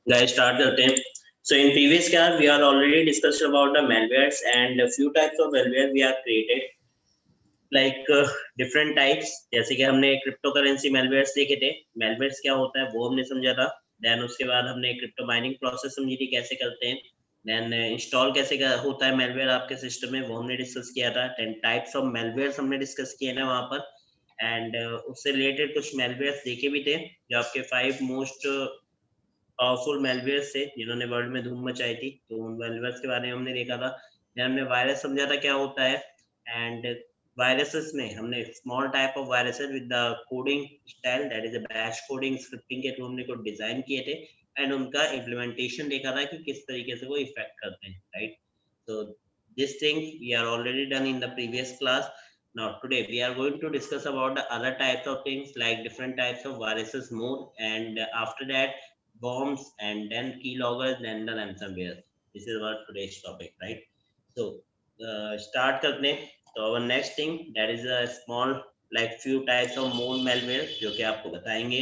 Guys, start करते हैं. So in previous class we are already discussed about the malwares and a few types of malware we are created. Like different types, जैसे कि हमने crypto currency malwares देखे थे. malwares क्या होता है वो हमने समझा था. Then उसके बाद हमने क्रिप्टो माइनिंग प्रोसेस समझी थी कैसे करते हैं. Then इंस्टॉल कैसे होता है malware आपके सिस्टम में वो हमने डिस्कस किया था. 10 टाइप्स ऑफ malwares हमने डिस्कस किए ना वहाँ पर. एंड उससे रिलेटेड कुछ malwares देखे भी थे जो आपके 5 मोस्ट पावरफुल malwares थे जिन्होंने वर्ल्ड में धूम मचाई थी. तो उन malwares के बारे में हमने देखा था. हमने वायरस समझा था क्या होता है. एंड वायरसेस में हमने small type of viruses with the coding style that is a bash coding scripting के थ्रू हमने को डिजाइन किए थे. एंड उनका इम्प्लीमेंटेशन देखा था कि किस तरीके से वो इफेक्ट करते हैं. Right. So this thing we are already done in the previous class. Now today we are going to discuss about the other types of things like different types of viruses more, and after that bombs, and then keyloggers, then the ransomware. This is our today's topic, right? So start करते हैं. So our next thing that is a small like few types of more malware जो कि आपको बताएंगे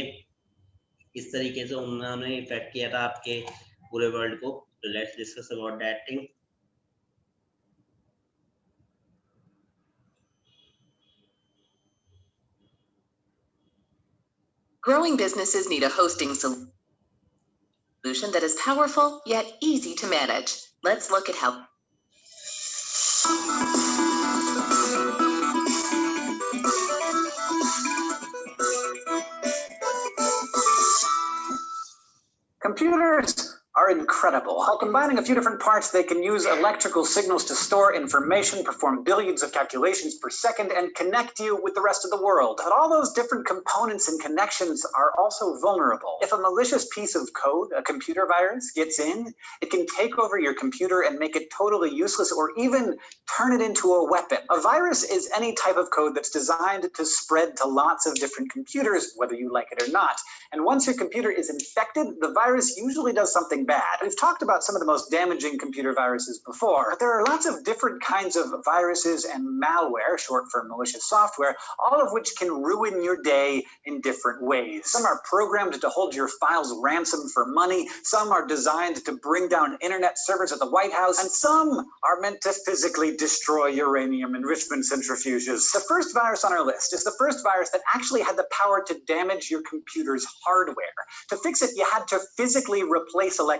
किस तरीके से उन्होंने इफेक्ट किया था आपके पूरे वर्ल्ड को. So let's discuss about that thing. Growing businesses need a hosting solution that is powerful yet easy to manage. Let's look at how. Computers are incredible. While combining a few different parts, they can use electrical signals to store information, perform billions of calculations per second, and connect you with the rest of the world. But all those different components and connections are also vulnerable. If a malicious piece of code, a computer virus, gets in, it can take over your computer and make it totally useless or even turn it into a weapon. A virus is any type of code that's designed to spread to lots of different computers, whether you like it or not. And once your computer is infected, the virus usually does something bad. We've talked about some of the most damaging computer viruses before, but there are lots of different kinds of viruses and malware, short for malicious software, all of which can ruin your day in different ways. Some are programmed to hold your files ransom for money, some are designed to bring down internet servers at the White House, and some are meant to physically destroy uranium enrichment centrifuges. The first virus on our list is the first virus that actually had the power to damage your computer's hardware. To fix it, you had to physically replace electronics.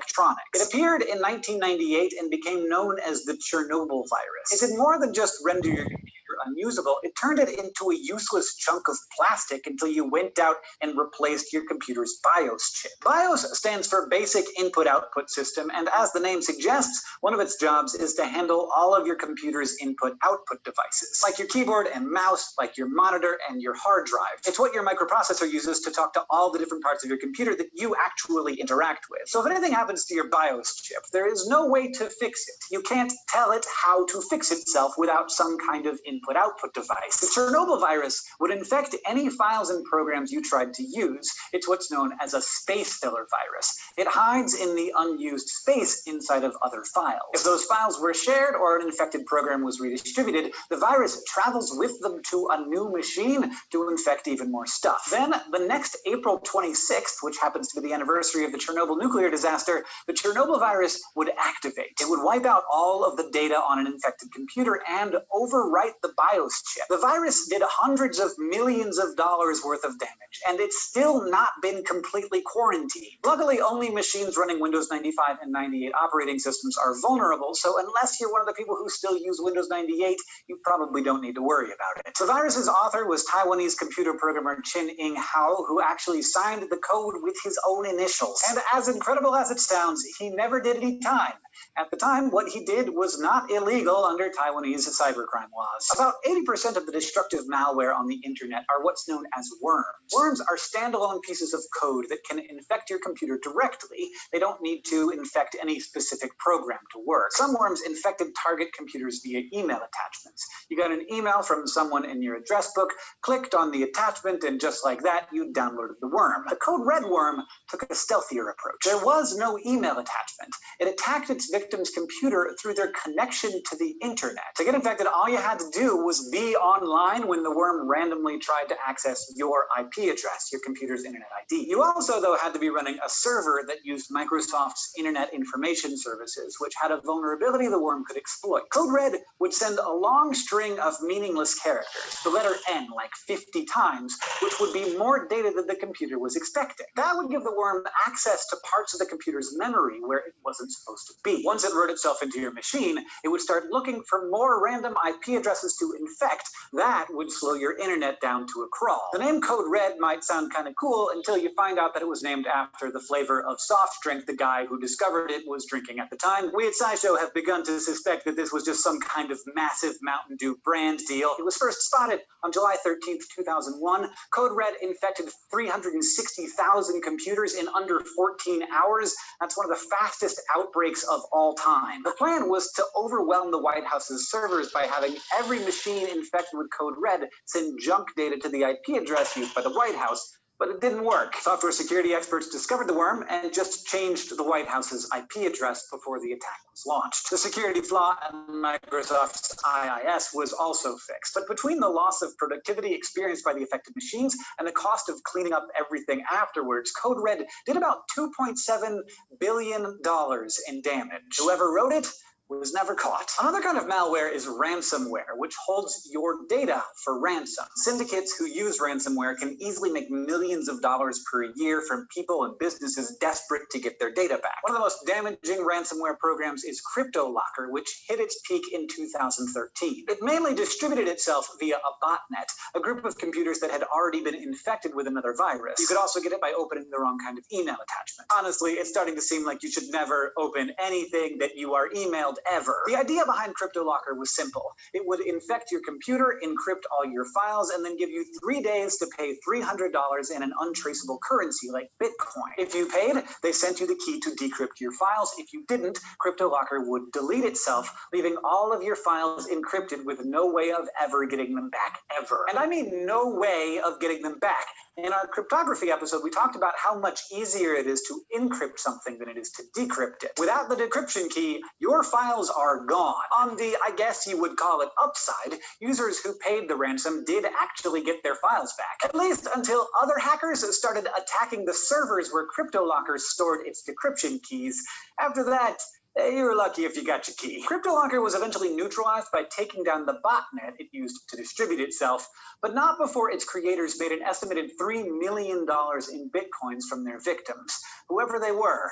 It appeared in 1998 and became known as the Chernobyl virus. It did more than just render your computer unusable. It turned it into a useless chunk of plastic until you went out and replaced your computer's BIOS chip. BIOS stands for Basic Input-Output System, and as the name suggests, one of its jobs is to handle all of your computer's input-output devices, like your keyboard and mouse, like your monitor and your hard drive. It's what your microprocessor uses to talk to all the different parts of your computer that you actually interact with. So if anything happens to your BIOS chip, there is no way to fix it. You can't tell it how to fix itself without some kind of input-output device. The Chernobyl virus would infect any files and programs you tried to use. It's what's known as a space filler virus. It hides in the unused space inside of other files. If those files were shared or an infected program was redistributed, the virus travels with them to a new machine to infect even more stuff. Then, the next April 26th, which happens to be the anniversary of the Chernobyl nuclear disaster, the Chernobyl virus would activate. It would wipe out all of the data on an infected computer and overwrite the BIOS chip. The virus did hundreds of millions of dollars worth of damage, and it's still not been completely quarantined. Luckily, only machines running Windows 95 and 98 operating systems are vulnerable, so unless you're one of the people who still use Windows 98, you probably don't need to worry about it. The virus's author was Taiwanese computer programmer Chin-Ing Hao, who actually signed the code with his own initials. And as incredible as it sounds, he never did any time. At the time, what he did was not illegal under Taiwanese cybercrime laws. About 80% of the destructive malware on the internet are what's known as worms. Worms are standalone pieces of code that can infect your computer directly. They don't need to infect any specific program to work. Some worms infected target computers via email attachments. You got an email from someone in your address book, clicked on the attachment, and just like that, you downloaded the worm. The code red worm took a stealthier approach. There was no email attachment. It attacked its victim's computer through their connection to the internet. To get infected, all you had to do was be online when the worm randomly tried to access your IP address, your computer's internet ID. You also, though, had to be running a server that used Microsoft's Internet Information Services, which had a vulnerability the worm could exploit. Code Red would send a long string of meaningless characters, the letter N like 50 times, which would be more data than the computer was expecting. That would give the worm access to parts of the computer's memory where it wasn't supposed to be. Once it wrote itself into your machine, it would start looking for more random IP addresses to infect. That would slow your internet down to a crawl. The name Code Red might sound kind of cool until you find out that it was named after the flavor of soft drink the guy who discovered it was drinking at the time. We at SciShow have begun to suspect that this was just some kind of massive Mountain Dew brand deal. It was first spotted on July 13th, 2001. Code Red infected 360,000 computers in under 14 hours. That's one of the fastest outbreaks of all time. The plan was to overwhelm the White House's servers by having every machine infected with Code Red send junk data to the IP address used by the White House. But it didn't work. Software security experts discovered the worm and just changed the White House's IP address before the attack was launched. The security flaw in Microsoft's IIS was also fixed. But between the loss of productivity experienced by the affected machines and the cost of cleaning up everything afterwards, Code Red did about $2.7 billion in damage. Whoever wrote it was never caught. Another kind of malware is ransomware, which holds your data for ransom. Syndicates who use ransomware can easily make millions of dollars per year from people and businesses desperate to get their data back. One of the most damaging ransomware programs is CryptoLocker, which hit its peak in 2013. It mainly distributed itself via a botnet, a group of computers that had already been infected with another virus. You could also get it by opening the wrong kind of email attachment. Honestly, it's starting to seem like you should never open anything that you are emailed ever. The idea behind CryptoLocker was simple. It would infect your computer, encrypt all your files, and then give you 3 days to pay $300 in an untraceable currency like Bitcoin. If you paid, they sent you the key to decrypt your files. If you didn't, CryptoLocker would delete itself, leaving all of your files encrypted with no way of ever getting them back ever. And I mean no way of getting them back. In our cryptography episode, we talked about how much easier it is to encrypt something than it is to decrypt it. Without the decryption key, your files are gone. On the, I guess you would call it upside, users who paid the ransom did actually get their files back. At least until other hackers started attacking the servers where CryptoLocker stored its decryption keys. After that, you were lucky if you got your key. CryptoLocker was eventually neutralized by taking down the botnet it used to distribute itself, but not before its creators made an estimated $3 million in Bitcoins from their victims. Whoever they were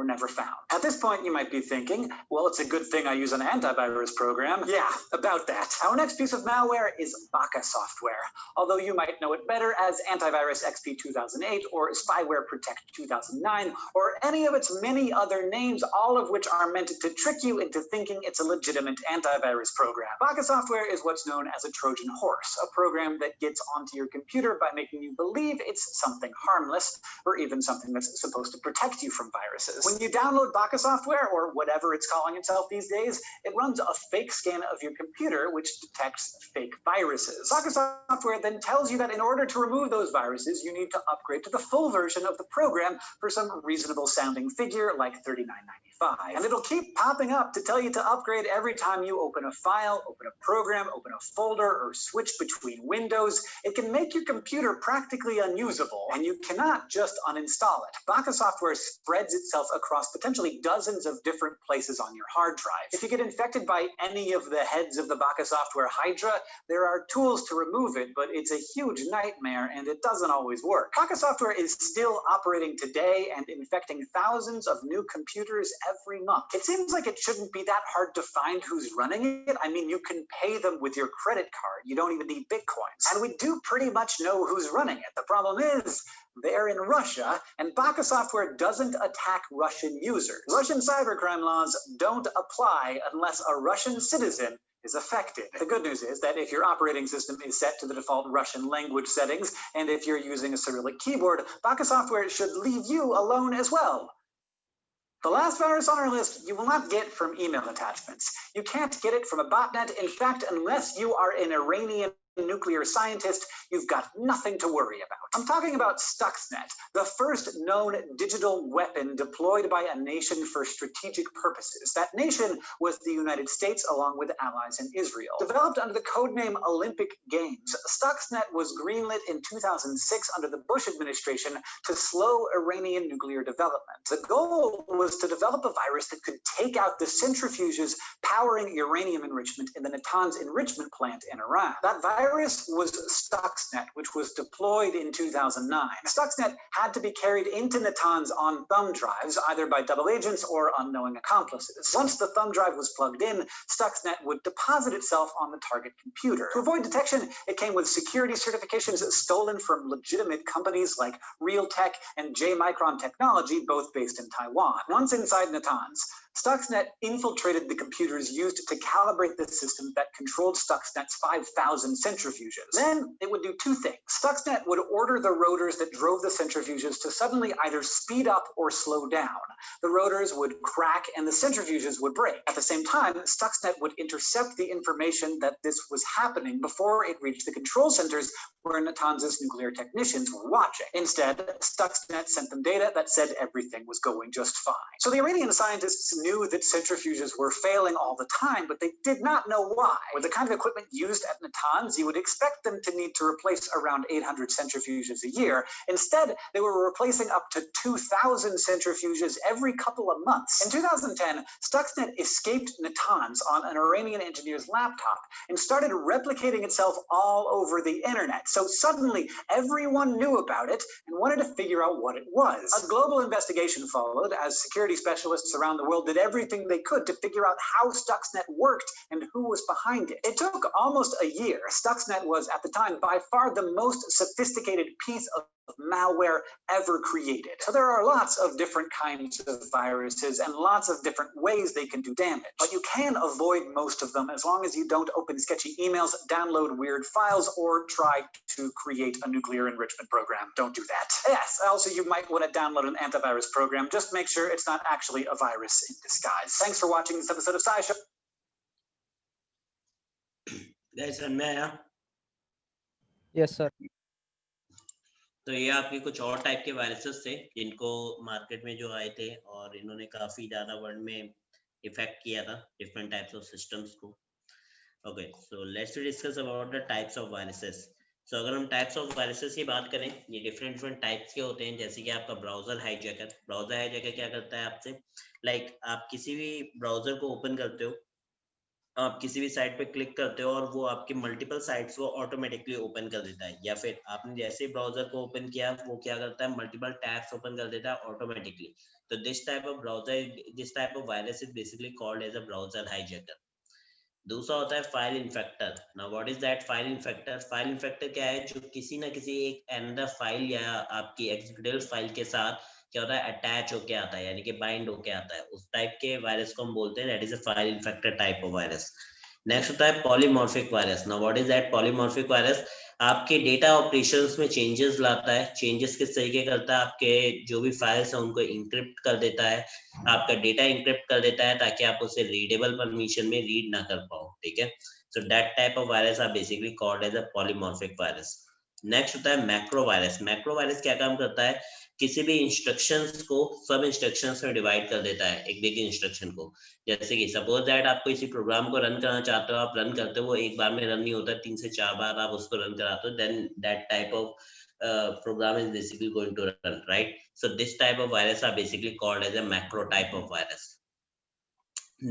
never found. At this point, you might be thinking, well, it's a good thing I use an antivirus program. Yeah, about that. Our next piece of malware is Baka software, although you might know it better as Antivirus XP 2008 or Spyware Protect 2009, or any of its many other names, all of which are meant to trick you into thinking it's a legitimate antivirus program. Baka software is what's known as a Trojan horse, a program that gets onto your computer by making you believe it's something harmless, or even something that's supposed to protect you from viruses. When you download Baka software, or whatever it's calling itself these days, it runs a fake scan of your computer, which detects fake viruses. Baka software then tells you that in order to remove those viruses, you need to upgrade to the full version of the program for some reasonable sounding figure like $39.95. And it'll keep popping up to tell you to upgrade every time you open a file, open a program, open a folder, or switch between windows. It can make your computer practically unusable, and you cannot just uninstall it. Baka software spreads itself across potentially dozens of different places on your hard drive. If you get infected by any of the heads of the Baka software hydra, there are tools to remove it, but it's a huge nightmare and it doesn't always work. Baka software is still operating today and infecting thousands of new computers every month. It seems like it shouldn't be that hard to find who's running it. I mean, you can pay them with your credit card. You don't even need Bitcoins. And we do pretty much know who's running it. The problem is, they're in Russia, and Baka software doesn't attack Russian users. Russian cybercrime laws don't apply unless a Russian citizen is affected. The good news is that if your operating system is set to the default Russian language settings, and if you're using a Cyrillic keyboard, Baka software should leave you alone as well. The last virus on our list you will not get from email attachments. You can't get it from a botnet. In fact, unless you are an Iranian nuclear scientist, you've got nothing to worry about. I'm talking about Stuxnet, the first known digital weapon deployed by a nation for strategic purposes. That nation was the United States, along with allies in Israel. Developed under the codename Olympic Games, Stuxnet was greenlit in 2006 under the Bush administration to slow Iranian nuclear development. The goal was to develop a virus that could take out the centrifuges powering uranium enrichment in the Natanz enrichment plant in Iran. That virus was Stuxnet, which was deployed in 2009. Stuxnet had to be carried into Natanz on thumb drives, either by double agents or unknowing accomplices. Once the thumb drive was plugged in, Stuxnet would deposit itself on the target computer. To avoid detection, it came with security certifications stolen from legitimate companies like Realtek and J-Micron Technology, both based in Taiwan. Once inside Natanz, Stuxnet infiltrated the computers used to calibrate the system that controlled Stuxnet's 5,000 centrifuges. Then it would do two things. Stuxnet would order the rotors that drove the centrifuges to suddenly either speed up or slow down. The rotors would crack and the centrifuges would break. At the same time, Stuxnet would intercept the information that this was happening before it reached the control centers where Natanz's nuclear technicians were watching. Instead, Stuxnet sent them data that said everything was going just fine. So the Iranian scientists knew that centrifuges were failing all the time, but they did not know why. With the kind of equipment used at Natanz, you would expect them to need to replace around 800 centrifuges a year. Instead, they were replacing up to 2,000 centrifuges every couple of months. In 2010, Stuxnet escaped Natanz on an Iranian engineer's laptop and started replicating itself all over the internet. So suddenly, everyone knew about it and wanted to figure out what it was. A global investigation followed as security specialists around the world did everything they could to figure out how Stuxnet worked and who was behind it. It took almost a year. Stuxnet was, at the time, by far the most sophisticated piece of malware ever created. So there are lots of different kinds of viruses and lots of different ways they can do damage. But you can avoid most of them as long as you don't open sketchy emails, download weird files, or try to create a nuclear enrichment program. Don't do that. Yes, also you might want to download an antivirus program. Just make sure it's not actually a virus in disguise. Thanks for watching this episode of SciShow. Guys, मैं आया? Yes, sir. तो ये आपके कुछ और type के viruses थे जिनको मार्केट में जो आए थे और इन्होंने काफी ज्यादा वर्ल्ड में इफेक्ट किया था डिफरेंट टाइप्स ऑफ सिस्टम्स को. Okay, so let's discuss about the types of viruses. So अगर हम टाइप्स ऑफ वायरसेस की बात करें, ये डिफरेंट टाइप्स के होते हैं. जैसे कि आपका ब्राउजर हाईजैकर. ब्राउजर हाईजैकर क्या करता है आपसे, लाइक आप किसी भी ब्राउजर को ओपन करते हो, आप किसी भी साइट पे क्लिक करते हो और वो आपके मल्टीपल साइट्स को ऑटोमेटिकली ओपन कर देता है. या फिर आपने जैसे ब्राउजर को ओपन किया, वो क्या करता है, मल्टीपल टैब्स ओपन कर देता है ऑटोमेटिकली. तो this type of virus is basically called as a browser hijacker. दूसरा होता है file infector. Now what is that file infector? File infector क्या है, जो किसी ना किसी एक अनदर फाइल या आपकी एग्जीक्यूटिव फाइल के साथ क्या होता है, अटैच होके आता है, यानी कि बाइंड होके आता है. उस टाइप के वायरस को हम बोलते हैं that is a file infector type of virus. Next होता है polymorphic virus. Now what is that polymorphic virus? आपके डेटा ऑपरेशंस में चेंजेस लाता है. चेंजेस किस तरीके करता है, आपके जो भी फाइल्स हैं उनको इंक्रिप्ट कर देता है, आपका डेटा इंक्रिप्ट कर देता है ताकि आप उसे रीडेबल परमिशन में रीड ना कर पाओ. ठीक है, so that type of virus are basically called as a polymorphic virus. Next होता है मैक्रो वायरस. मैक्रो वायरस क्या काम करता है, किसी भी इंस्ट्रक्शंस को सब इंस्ट्रक्शंस में डिवाइड कर देता है, एक बिग इंस्ट्रक्शन को. जैसे कि सपोज दैट आप किसी प्रोग्राम को रन करना चाहते हो, आप रन करते हो, वो एक बार में रन नहीं होता, 3 से 4 बार आप उसको रन कराते हो, then that type of program is basically going to run, right? So this type of virus are basically called as a macro type of virus.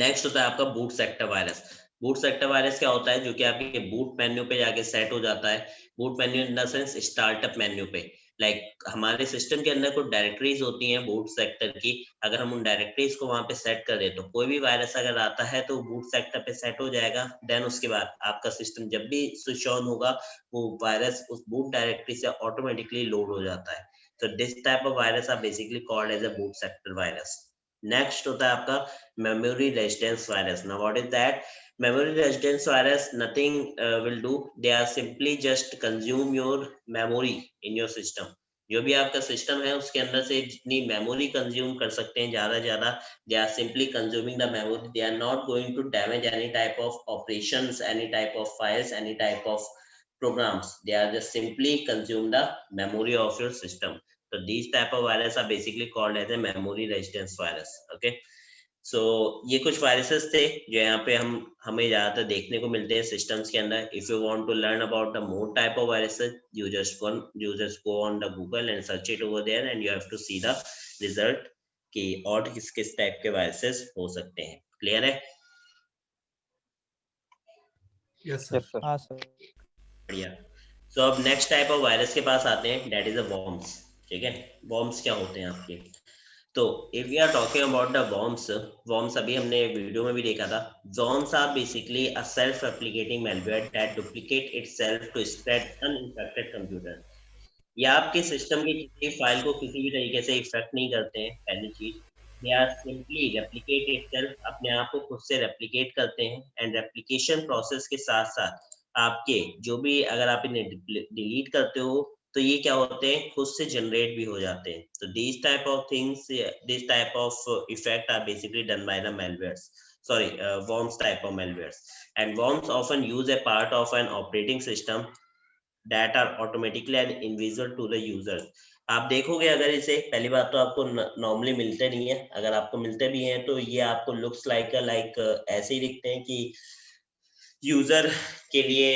Next होता है आपका boot sector virus. Boot sector virus क्या होता है, जो कि आपके boot menu पे जाके सेट हो जाता है. Boot menu in the sense startup menu पे. लाइक हमारे सिस्टम के अंदर कुछ डायरेक्टरीज होती हैं बूट सेक्टर की. अगर हम उन डायरेक्टरीज को वहां पे सेट कर दे तो कोई भी वायरस अगर आता है तो बूट सेक्टर पे सेट हो जाएगा. देन उसके बाद आपका सिस्टम जब भी स्विच ऑन होगा, वो वायरस उस बूट डायरेक्टरी से ऑटोमेटिकली लोड हो जाता है. तो this type of virus are basically called as a boot sector virus. Next होता है आपका memory residence virus. Now what is that? Memory residence virus nothing will do. They are simply just consume your memory in your system. जो भी आपका system है उसके अंदर से जितनी मेमोरी कंज्यूम कर सकते हैं ज्यादा, they are simply consuming the memory. They are not going to damage any type of operations, any type of files, any type of programs. They are just simply consume the memory of your system. So these type of virus are basically called as a memory resistance virus. Okay. सो ये कुछ viruses थे जो यहाँ पे हमें ज्यादातर देखने को मिलते हैं सिस्टम्स के अंदर. If you want to learn about the more type of viruses, you just go on the Google and search it over there and you have to see the result कि और किस टाइप के viruses हो सकते हैं. Clear है? Yes, sir. Yes, sir. हाँ sir. बढ़िया. सो अब नेक्स्ट टाइप ऑफ वायरस के पास आते हैं, दैट इज द वॉर्म्स. ठीक है, वॉर्म्स क्या होते हैं आपके? तो if we are talking about the worms अभी हमने वीडियो में भी देखा था. Worms are basically a self replicating malware that duplicate itself to spread uninfected computer. ये आपके सिस्टम की किसी फाइल को किसी भी तरीके से इफेक्ट नहीं करते हैं. पहली चीज, they are simply replicate itself, अपने आप को खुद से रेप्लिकेट करते हैं. एंड रेप्लिकेशन प्रोसेस के साथ साथ आपके जो भी, अगर आप इन्हें डिलीट करते हो तो ये क्या होते हैं, खुद से जनरेट भी हो जाते हैं. तो this type of things, this type of effect are basically done by the malwares, worms type of malwares. And worms often use a part of an operating system that are automatically and invisible to the user. आप देखोगे अगर इसे, पहली बात तो आपको normally मिलते नहीं है. अगर आपको मिलते भी हैं तो ये आपको लुक्स लाइक ऐसे ही दिखते हैं कि यूजर के लिए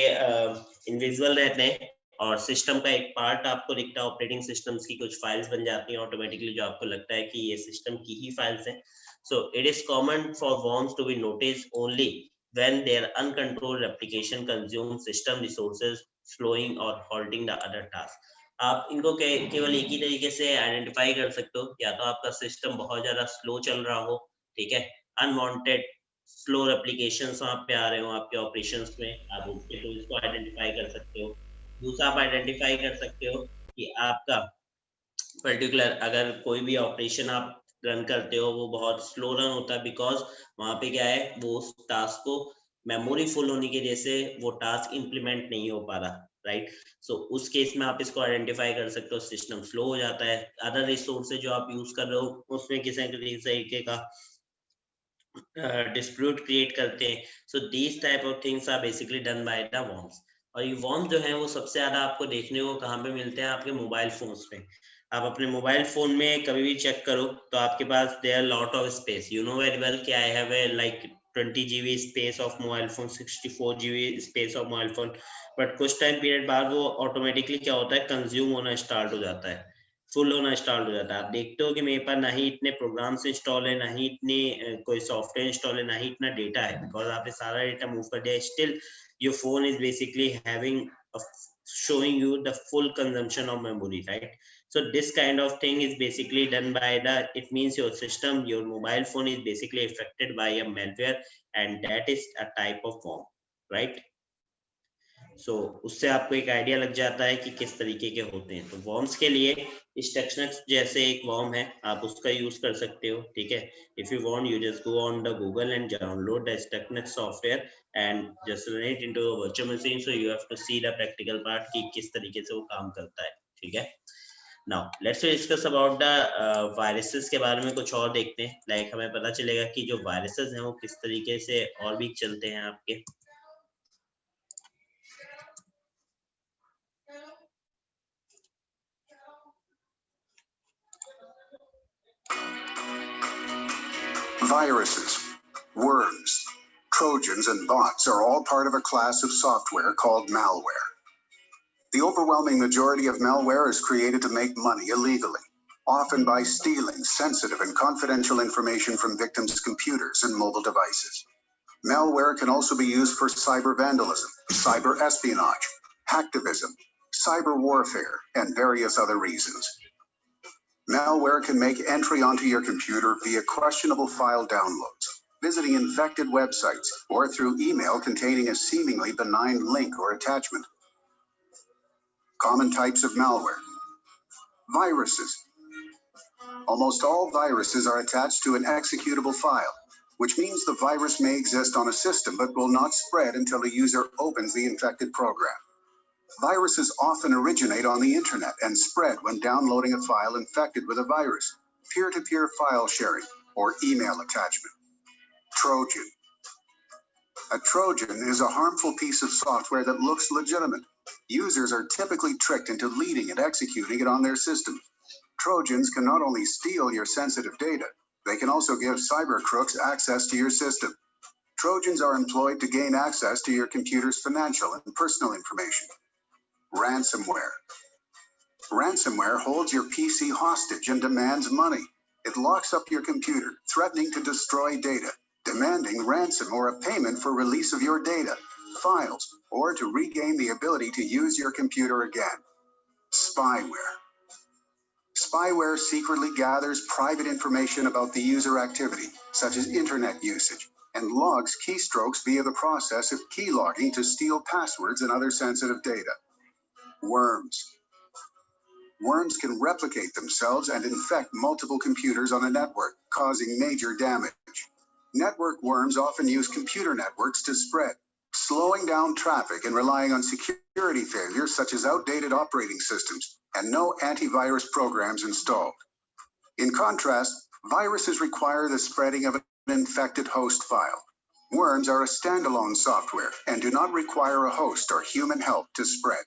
इनविजिबल रहते हैं और सिस्टम का एक पार्ट आपको दिखता है. ऑपरेटिंग सिस्टम्स की कुछ फाइल्स बन जाती हैं ऑटोमेटिकली जो आपको लगता है कि ये सिस्टम की ही फाइल्स हैं. So it is common for worms to be noticed only when their uncontrolled replication consumes system resources, slowing or halting the other task. आप इनको केवल एक ही तरीके से आइडेंटिफाई कर सकते हो, या तो आपका सिस्टम बहुत ज्यादा स्लो चल रहा हो, ठीक है, अनवांटेड स्लो एप्लीकेशंस वहां पे आ रहे हो आपके ऑपरेशंस में, आप उसके तो इसको आइडेंटिफाई कर सकते हो. दूसरा आप आइडेंटिफाई कर सकते हो कि आपका पर्टिकुलर अगर कोई भी ऑपरेशन आप रन करते हो वो बहुत स्लो रन होता है, बिकॉज वहां पे क्या है, वो उस टास्क को मेमोरी फुल होने की वजह से वो टास्क इंप्लीमेंट नहीं हो पा रहा. राइट. सो उस केस में आप इसको आइडेंटिफाई कर सकते हो, सिस्टम स्लो हो जाता है. अदर रिसोर्सेज जो आप यूज कर रहे हो उसमें किसी तरीके का डिस्प्यूट क्रिएट करते हैं. So these type of things are basically done by the worms. और ये worms जो है वो सबसे ज्यादा आपको देखने को कहाँ पे मिलते हैं, आपके मोबाइल फोन्स पे. आप अपने मोबाइल फोन में कभी भी चेक करो तो आपके पास there lot of space. You know very well कि I have a like 20 GB space of mobile phone, 64 GB space of mobile phone. But कुछ टाइम पीरियड बाद वो ऑटोमेटिकली क्या होता है, कंज्यूम होना स्टार्ट हो जाता है, फुल होना स्टार्ट हो जाता है. आप देखते हो कि मेरे पास ना ही इतने प्रोग्राम्स इंस्टॉल है, ना ही इतनी कोई सॉफ्टवेयर इंस्टॉल है, ना ही इतना डेटा है, बिकॉज आपने सारा डेटा मूव कर दिया. Still your phone is basically having showing you the full consumption of memory, right? So this kind of thing is basically done by it means your system, your mobile phone is basically affected by a malware, and that is a type of worm, right? सो उससे आपको एक idea लग जाता है कि किस तरीके के होते हैं. तो वॉर्म्स के लिए स्टक्सनक्स जैसे एक वॉर्म है, आप उसका यूज कर सकते हो. ठीक है, if you want you just go on the Google and download the Stuxnet software and just run it into a virtual machine. So you have to see the practical part कि किस तरीके से वो काम करता है. ठीक है, now let's discuss about the viruses के बारे में कुछ और देखते हैं. लाइक हमें पता चलेगा कि जो वायरसेस हैं वो किस तरीके से और भी चलते हैं आपके. Viruses, worms, trojans, and bots are all part of a class of software called malware. The overwhelming majority of malware is created to make money illegally, often by stealing sensitive and confidential information from victims' computers and mobile devices. Malware can also be used for cyber vandalism, cyber espionage, hacktivism, cyber warfare, and various other reasons. Malware can make entry onto your computer via questionable file downloads, visiting infected websites, or through email containing a seemingly benign link or attachment. Common types of malware. Viruses. Almost all viruses are attached to an executable file, which means the virus may exist on a system but will not spread until the user opens the infected program. Viruses often originate on the internet and spread when downloading a file infected with a virus, peer-to-peer file sharing, or email attachment. Trojan. A Trojan is a harmful piece of software that looks legitimate, Users are typically tricked into leading and executing it on their system. Trojans can not only steal your sensitive data, they can also give cyber crooks access to your system. Trojans are employed to gain access to your computer's financial and personal information. Ransomware. Ransomware holds your PC hostage and demands money. It locks up your computer, threatening to destroy data, demanding ransom or a payment for release of your data, files, or to regain the ability to use your computer again. Spyware. Spyware secretly gathers private information about the user activity, such as internet usage, and logs keystrokes via the process of keylogging to steal passwords and other sensitive data. Worms. Worms can replicate themselves and infect multiple computers on a network, causing major damage. Network worms often use computer networks to spread, slowing down traffic and relying on security failures such as outdated operating systems and no antivirus programs installed. In contrast, viruses require the spreading of an infected host file. Worms are a standalone software and do not require a host or human help to spread.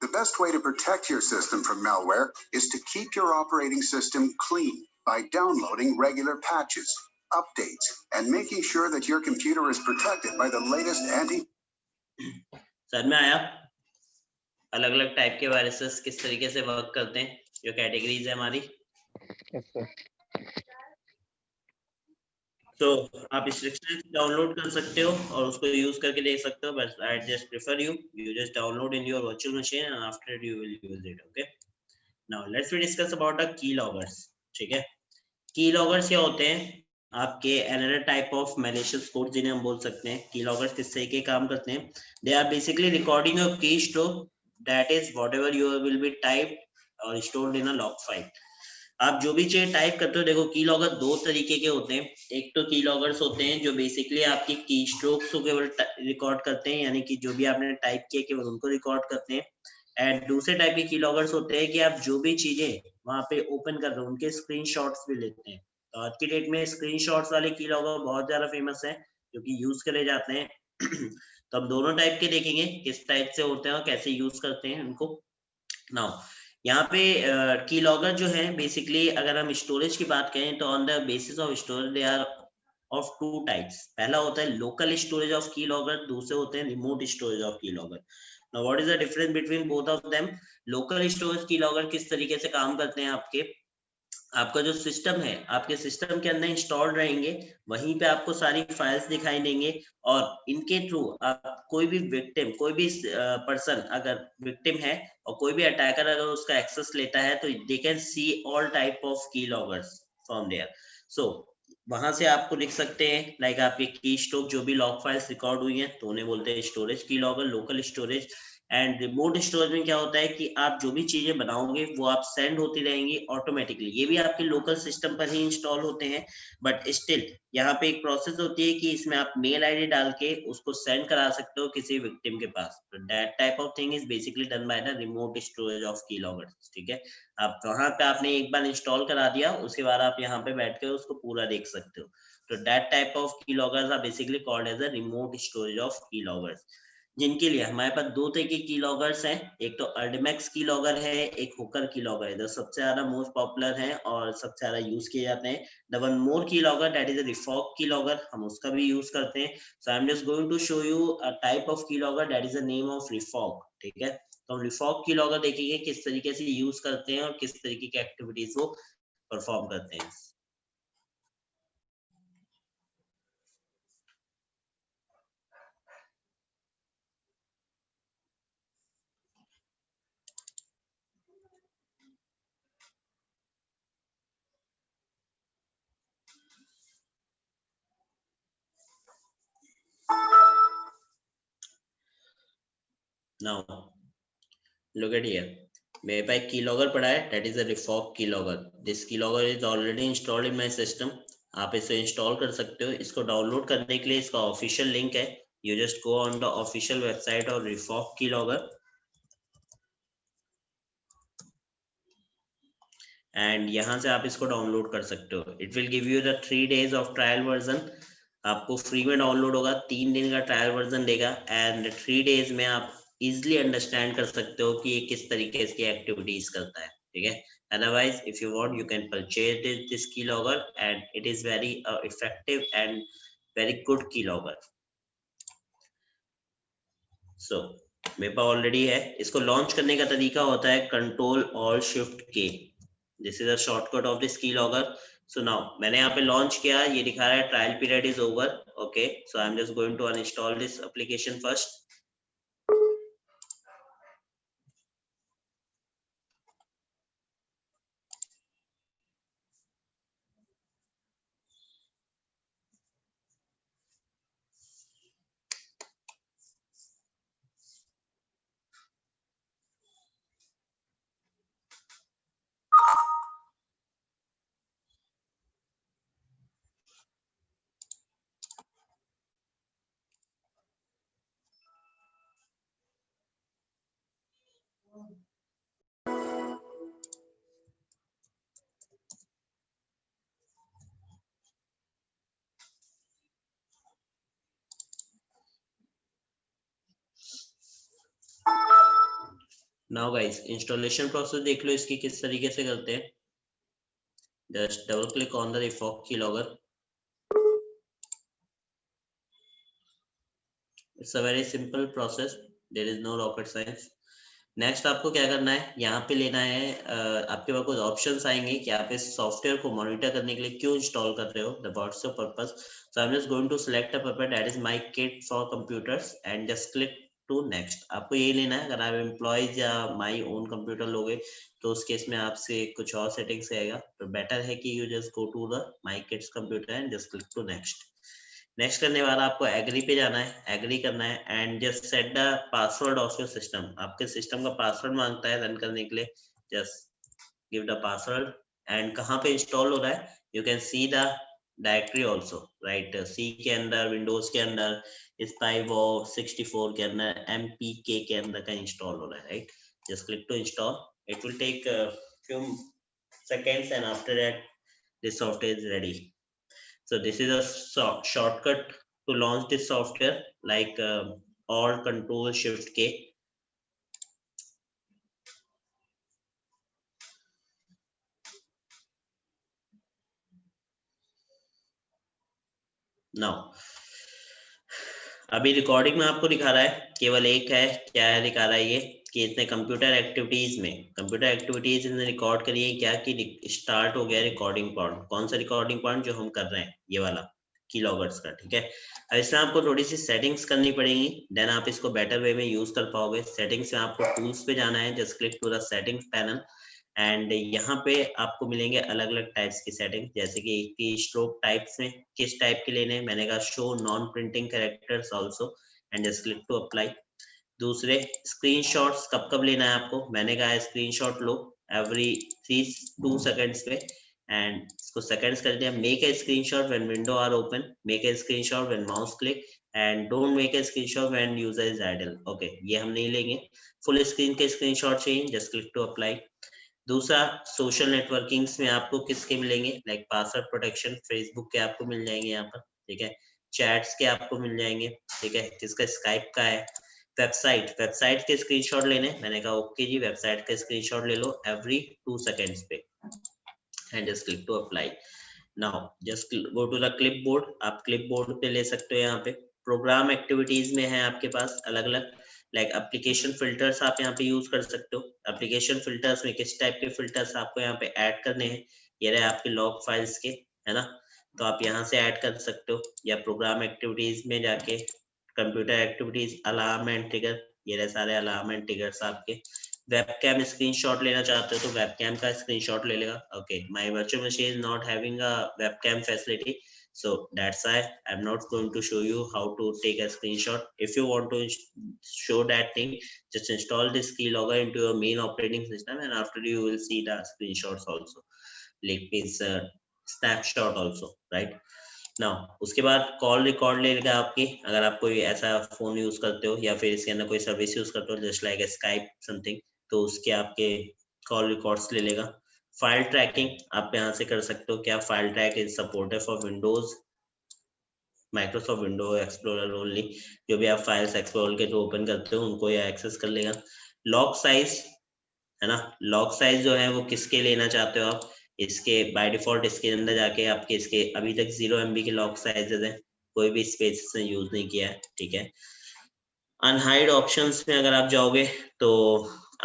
The best way to protect your system from malware is to keep your operating system clean by downloading regular patches, updates, and making sure that your computer is protected by the latest समझ में आया? अलग अलग type के viruses किस तरीके से work करते हैं, जो कैटेगरीज है हमारी. तो आप इस सेक्शन डाउनलोड कर सकते हो और उसको यूज करके देख सकते हो. बस I just prefer you just download in your virtual machine and after you will use it. Okay, now let's we discuss about the key loggers. ठीक है, की लॉगर्स क्या होते हैं? आपके another type of malicious code जिन्हें हम बोल सकते हैं. की लॉगर्स किस तरीके काम करते हैं? They are basically recording your keystroke that is whatever you will be typed और stored in a log file. आप जो भी चीज टाइप करते हो, देखो की लॉगर दो तरीके के होते हैं. एक तो की लॉगर्स होते हैं जो बेसिकली आपकी की स्ट्रोक्स को केवल रिकॉर्ड करते हैं, यानी कि जो भी आपने टाइप किया केवल उनको रिकॉर्ड करते हैं. एंड दूसरे टाइप के की लॉगर्स होते हैं कि आप जो भी चीजें वहां पे ओपन कर रहे हो उनके स्क्रीनशॉट्स भी लेते हैं. तो आज की डेट में स्क्रीनशॉट्स वाले की लॉगर बहुत ज्यादा फेमस है क्योंकि यूज करे जाते हैं. तो हम दोनों टाइप के देखेंगे किस टाइप से होते हैं और कैसे यूज करते हैं उनको. नाउ यहाँ पे की लॉगर जो है बेसिकली अगर हम स्टोरेज की बात करें तो on the basis of storage they are of two types. पहला होता है लोकल स्टोरेज ऑफ की लॉगर, दूसरे होते हैं रिमोट स्टोरेज ऑफ की logger. Now what is the difference between both of them? Local storage key logger किस तरीके से काम करते हैं? आपका जो सिस्टम है आपके सिस्टम के अंदर इंस्टॉल्ड रहेंगे, वहीं पे आपको सारी फाइल्स दिखाई देंगे और इनके थ्रू आप कोई भी विक्टिम, कोई भी पर्सन अगर विक्टिम है और कोई भी अटैकर अगर उसका एक्सेस लेता है तो they can see all type of key loggers from there. सो वहां से आपको लिख सकते हैं लाइक आपके की स्ट्रोक जो भी लॉग फाइल्स रिकॉर्ड हुई हैं तो उन्हें बोलते हैं storage key logger, local storage. And remote storage में क्या होता है कि आप जो भी चीजें बनाओगे वो आप सेंड होती रहेंगी ऑटोमेटिकली. ये भी आपके लोकल सिस्टम पर ही इंस्टॉल होते हैं, बट स्टिल यहाँ पे एक प्रोसेस होती है कि इसमें आप मेल आईडी डाल के उसको सेंड करा सकते हो किसी विक्टिम के पास. तो that type of thing is basically done by the remote storage of key loggers. ठीक है, आप वहां पे आपने एक बार इंस्टॉल करा दिया, उसके बाद आप यहाँ पे बैठ के उसको पूरा देख सकते हो. तो that type of key loggers are basically called as a remote storage of key loggers, जिनके लिए हमारे पास दो तरह के की लॉगर्स हैं. एक तो अर्डमैक्स की लॉगर है, एक हुकर की लॉगर है. जो सबसे ज्यादा मोस्ट पॉपुलर है और सबसे ज्यादा यूज किए जाते हैं. The one more keylogger that is a Refog keylogger, हम उसका भी यूज करते हैं. So I am just going to show you a type of की logger that is the name of Refog. ठीक है, तो हम रिफॉग की लॉगर देखेंगे किस तरीके से यूज करते हैं और किस तरीके की एक्टिविटीज वो परफॉर्म करते हैं. Now look at here, मेरे पास एक कीलॉगर पड़ा है that is a refog keylogger. This keylogger is already installed in my system. आप इसे इंस्टॉल कर सकते हो. इसको डाउनलोड करने के लिए इसका ऑफिशियल लिंक है. You just go on the official website of refog keylogger and यहाँ से आप इसको डाउनलोड कर सकते हो. It will give you the 3 days of trial version. आपको फ्री में डाउनलोड होगा, 3 दिन का ट्रायल वर्जन देगा एंड 3 डेज में आप इजिली अंडरस्टैंड कर सकते हो कि ये किस तरीके की एक्टिविटीज करता है, ठीक है। Otherwise, if you want, you can purchase this keylogger, and it is very effective and very good keylogger. So मेरे पास ऑलरेडी है। इसको लॉन्च करने का तरीका होता है Ctrl+Alt+Shift+K. This is a shortcut of this keylogger. So now मैंने यहाँ पे लॉन्च किया, ये दिखा रहा है trial period is over. Okay, so I'm just going to uninstall this application first. Now guys, installation process देख लो इसकी किस तरीके से करते हैं। Just double click on the epoch keylogger. It's a very simple process. There is no rocket science. Next आपको क्या करना है, यहाँ पे लेना है आपके पास कुछ ऑप्शंस आएंगे कि आप इस सॉफ्टवेयर को मॉनिटर करने के लिए क्यों इंस्टॉल कर रहे हो, the what's your purpose. So I am just going to select a purpose that is my kit for computers and just click to next. आपको यही लेना है। अगर आप एम्प्लॉयज या माई ओन कंप्यूटर लोगे तो उस केस में आपसे कुछ और सेटिंग्स आएगा, तो बेटर है कि you just go to the my kits computer and just click to next. Next करने के बाद आपको एग्री पे जाना है, एग्री करना है and just set the password of your system. आपके सिस्टम का पासवर्ड मांगता है रन करने के लिए, just give the password and कहाँ पे इंस्टॉल हो रहा है you can see the directory also, right. C के अंदर, विंडोज के अंदर, SPYWARE 64 के अंदर, MPK के अंदर का इंस्टॉल हो रहा है, right. Just click to install, it will take few seconds and after that this software is ready. So this is a shortcut to launch this software, like Alt Control Shift K. Now अभी recording में आपको दिखा रहा है केवल एक है, क्या है दिखा रहा है ये कि इसने कंप्यूटर एक्टिविटीज इसने रिकॉर्ड करी है क्या कि स्टार्ट हो गया रिकॉर्डिंग पॉइंट। कौन सा रिकॉर्डिंग पॉइंट जो हम कर रहे हैं, ये वाला कीलॉगर्स का, ठीक है। अब इसमें आपको थोड़ी सी सेटिंग्स करनी पड़ेंगी, देन आप इसको बेटर वे में यूज कर पाओगे। सेटिंग्स में आपको टूल्स पे जाना है, just click to the settings panel and यहाँ पे आपको मिलेंगे अलग अलग टाइप्स की सेटिंग, जैसे कि स्ट्रोक टाइप्स में किस टाइप के लेने हैं। मैंने कहा show non printing characters also and just click to apply. दूसरे स्क्रीनशॉट्स कब कब लेना है आपको, मैंने कहा स्क्रीनशॉट लो एवरी 2 सेकंड्स पे एंड इसको सेकंड्स कर दिया। Make a screenshot when window are open, make a screenshot when mouse click and don't make a screenshot when user is idle. Okay, ये हम नहीं लेंगे। फुल स्क्रीन के स्क्रीनशॉट चाहिए, जस्ट क्लिक टू अप्लाई। दूसरा social networkings में आपको किसके मिलेंगे, लाइक पासवर्ड प्रोटेक्शन, फेसबुक के आपको मिल जाएंगे यहाँ पर, ठीक है। चैट्स के आपको मिल जाएंगे, ठीक है। किसका, स्काइप का है। वेबसाइट के स्क्रीनशॉट लेने, मैंने कहा ओके जी, वेबसाइट का स्क्रीनशॉट ले लो एवरी 2 सेकंड्स पे and just click to apply. Now just go to the clipboard, आप क्लिपबोर्ड पे ले सकते हो। यहाँ पे प्रोग्राम एक्टिविटीज में है आपके पास अलग अलग, लाइक एप्लीकेशन फिल्टर्स आप यहाँ पे यूज कर सकते हो। एप्लीकेशन फिल्टर्स में किस टाइप के फिल्टर्स आपको यहाँ पे ऐड करने हैं, ये रहे आपके लॉग फाइल्स के, है ना, तो आप यहाँ से ऐड कर सकते हो। या प्रोग्राम एक्टिविटीज में जाके computer activities, alarm and trigger, ये रहे सारे अलार्म एंड ट्रिगर्स आपके। वेबकैम स्क्रीनशॉट लेना चाहते हो तो वेबकैम का स्क्रीनशॉट ले लेगा। Okay, my virtual machine is not having a webcam facility, so that's why I'm not going to show you how to take a screenshot. If you want to show that thing, just install this keylogger into your main operating system and after you will see the screenshots also, like this snapshot also, right now. उसके बाद call record लेगा आपकी, अगर आप कोई ऐसा phone use करते हो या फिर इसके अंदर कोई सर्विस यूज करते हो जस्ट लाइक स्काइप समथिंग, तो उसके आपके कॉल रिकॉर्ड्स ले लेगा। फाइल ट्रैकिंग आप यहाँ से कर सकते हो, क्या file track is supported for Windows Microsoft window explorer only, जो भी आप फाइल्स एक्सप्लोरर के थ्रू ओपन करते हो उनको ये एक्सेस कर लेगा। लॉक साइज है ना, लॉक साइज जो है वो किसके लेना चाहते हो आप, इसके बाय डिफॉल्ट इसके अंदर जाके आपके इसके अभी तक 0 MB के लॉक साइजेस है, कोई भी स्पेस से यूज नहीं किया है, ठीक है। अनहाइड ऑप्शंस में अगर आप जाओगे तो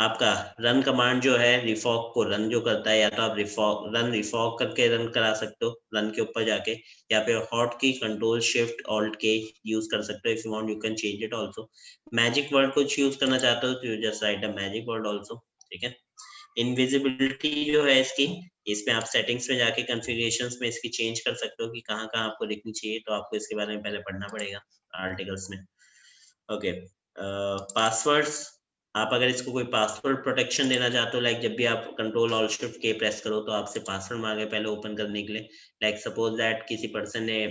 आपका रन कमांड जो है रिफॉक को रन जो करता है, या तो आप रिफॉक करके रन करा सकते हो, रन के ऊपर जाके, या फिर हॉट की कंट्रोल शिफ्ट ऑल्ट के यूज कर सकते हो। If you want you can change it also. Magic word कुछ यूज करना चाहते हो तो you just right a magic word also, ठीक है। इनविजिबिलिटी जो है इसकी, इसमें आप सेटिंग्स में जाके कॉन्फ़िगरेशंस में इसकी चेंज कर सकते हो कि कहाँ कहाँ आपको दिखनी चाहिए, तो आपको इसके बारे में पहले पढ़ना पड़ेगा आर्टिकल्स में। ओके, पासवर्ड्स, आप अगर इसको कोई पासवर्ड प्रोटेक्शन देना चाहते हो, लाइक जब भी आप कंट्रोल ऑल्ट शिफ्ट के प्रेस करो तो आपसे पासवर्ड मांगे पहले ओपन करने के लिए, लाइक सपोज दैट किसी पर्सन ने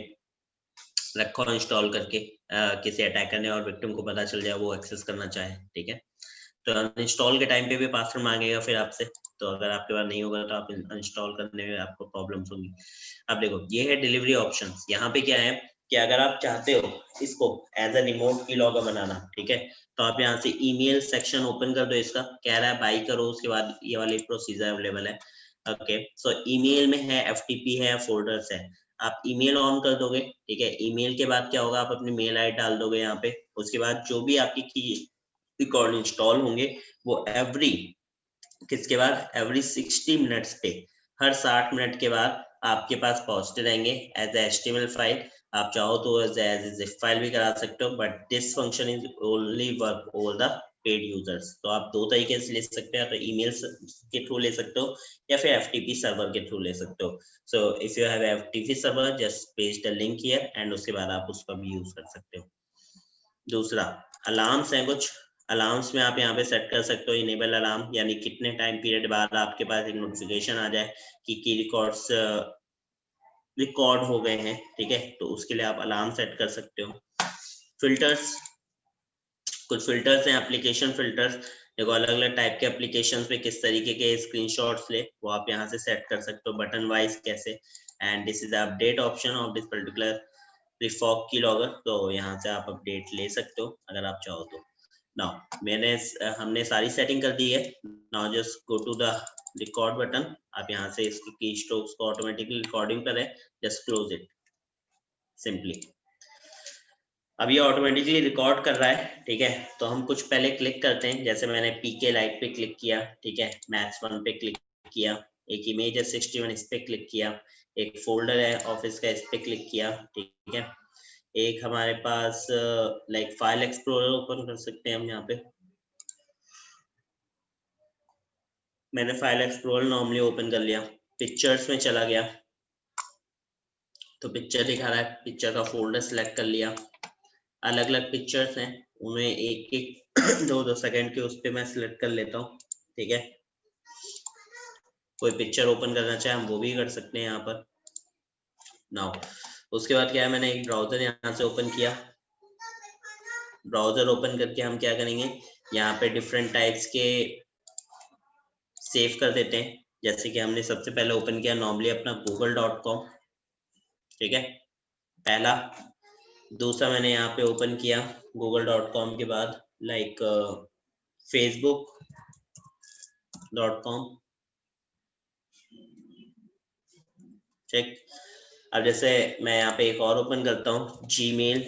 रखा इंस्टॉल करके, किसी अटैकर ने और विक्टिम को पता चल जाए वो एक्सेस करना चाहे, ठीक है, तो इंस्टॉल के टाइम पे भी पासवर्ड मांगेगा फिर आपसे, तो अगर आपके पास नहीं होगा तो आप इंस्टॉल करने में आपको प्रॉब्लम्स होंगी। अब देखो ये है डिलीवरी ऑप्शंस, यहाँ पे क्या है कि अगर आप चाहते हो इसको एज अ रिमोट की लॉगर बनाना, ठीक है, तो आप यहाँ से ईमेल सेक्शन ओपन कर दो, इसका कह रहा है बाई करो, उसके बाद ये वाली प्रोसीजर अवेलेबल है। ओके, सो ईमेल में है, FTP है, फोल्डर्स है, आप ईमेल ऑन कर दोगे, ठीक है। ईमेल के बाद क्या होगा, आप अपनी मेल आईडी डाल दोगे यहाँ पे, उसके बाद जो भी आपकी की रिकॉर्ड इंस्टॉल होंगे वो किसके बाद एवरी 60 मिनट्स पे, हर 60 मिनट के बाद आपके पास पहुंचते रहेंगे एज ए HTML फाइल। आप चाहो तो एज ए जिप फाइल भी करा सकते हो, but this function is only work over the paid users. तो आप दो तरीके से ले सकते हैं, तो ईमेल के थ्रू ले सकते हो या फिर FTP सर्वर के थ्रू ले सकते हो। So if you have FTP server just paste the link here and उसके बाद आप उसका भी यूज कर सकते हो। दूसरा अलार्म्स है, कुछ अलार्म्स में आप यहाँ पे सेट कर सकते हो इनेबल अलार्म, यानी कितने टाइम पीरियड बाद आपके पास एक नोटिफिकेशन आ जाए कि की रिकॉर्ड्स रिकॉर्ड हो गए हैं, ठीक है, तो उसके लिए आप अलार्म सेट कर सकते हो। फिल्टर्स, कुछ फिल्टर्स हैं, एप्लीकेशन फिल्टर्स, देखो अलग अलग टाइप के एप्लीकेशन पे किस तरीके के स्क्रीनशॉट्स ले वो आप यहाँ से सेट कर सकते हो बटन वाइज कैसे। And this is update option of this particular Refog keylogger, तो यहाँ से आप अपडेट ले सकते हो अगर आप चाहो तो। नाउ हमने सारी सेटिंग कर दी है। Now just go to the record button, आप यहाँ से इसकी की स्ट्रोक्स को ऑटोमेटिकली रिकॉर्डिंग करें, जस्ट क्लोज इट सिंपली। अब ये ऑटोमेटिकली रिकॉर्ड कर रहा है, ठीक है, तो हम कुछ पहले क्लिक करते हैं, जैसे मैंने PK लाइट पे क्लिक किया, ठीक है, मैथ्स 1 पे क्लिक किया, एक इमेज है 61 इस पे क्लिक किया, एक फोल्डर है ऑफिस का इस पे क्लिक किया, ठीक है, एक हमारे पास लाइक फाइल एक्सप्लोरर ओपन कर सकते हैं हम यहाँ पे, मैंने फाइल एक्सप्लोरर नॉर्मली ओपन कर लिया, पिक्चर्स में चला गया तो पिक्चर दिखा रहा है, पिक्चर का फोल्डर सिलेक्ट कर लिया, अलग अलग पिक्चर्स हैं उन्हें एक एक दो सेकंड के उस पे मैं सिलेक्ट कर लेता हूँ, ठीक है, कोई पिक्चर ओपन करना चाहे हम वो भी कर सकते हैं यहाँ पर। नाउ उसके बाद क्या है, मैंने एक ब्राउजर यहाँ से ओपन किया, ब्राउजर ओपन करके हम क्या करेंगे, यहाँ पे डिफरेंट टाइप्स के सेव कर देते हैं, जैसे कि हमने सबसे पहले ओपन किया नॉर्मली अपना google.com, ठीक है, पहला। दूसरा मैंने यहाँ पे ओपन किया google.com के बाद लाइक facebook.com, ठीक। अब जैसे मैं यहाँ पे एक और ओपन करता हूँ Gmail,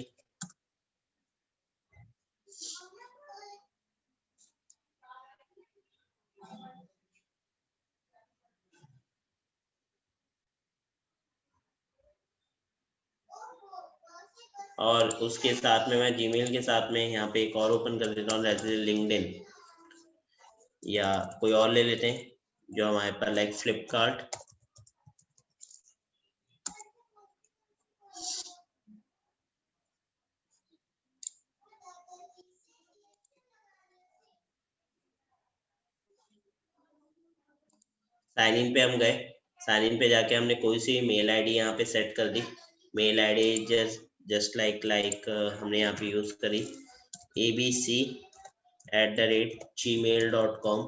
और उसके साथ में मैं Gmail के साथ में यहाँ पे एक और ओपन कर देता हूँ जैसे LinkedIn, या कोई और ले लेते हैं जो हमारे पास लाइक फ्लिपकार्ट, साइन इन पे हम गए, साइन इन पे जाके हमने कोई सी मेल आईडी यहाँ पे सेट कर दी, मेल आईडी जस्ट लाइक हमने यहाँ पे यूज करी abc@gmail.com।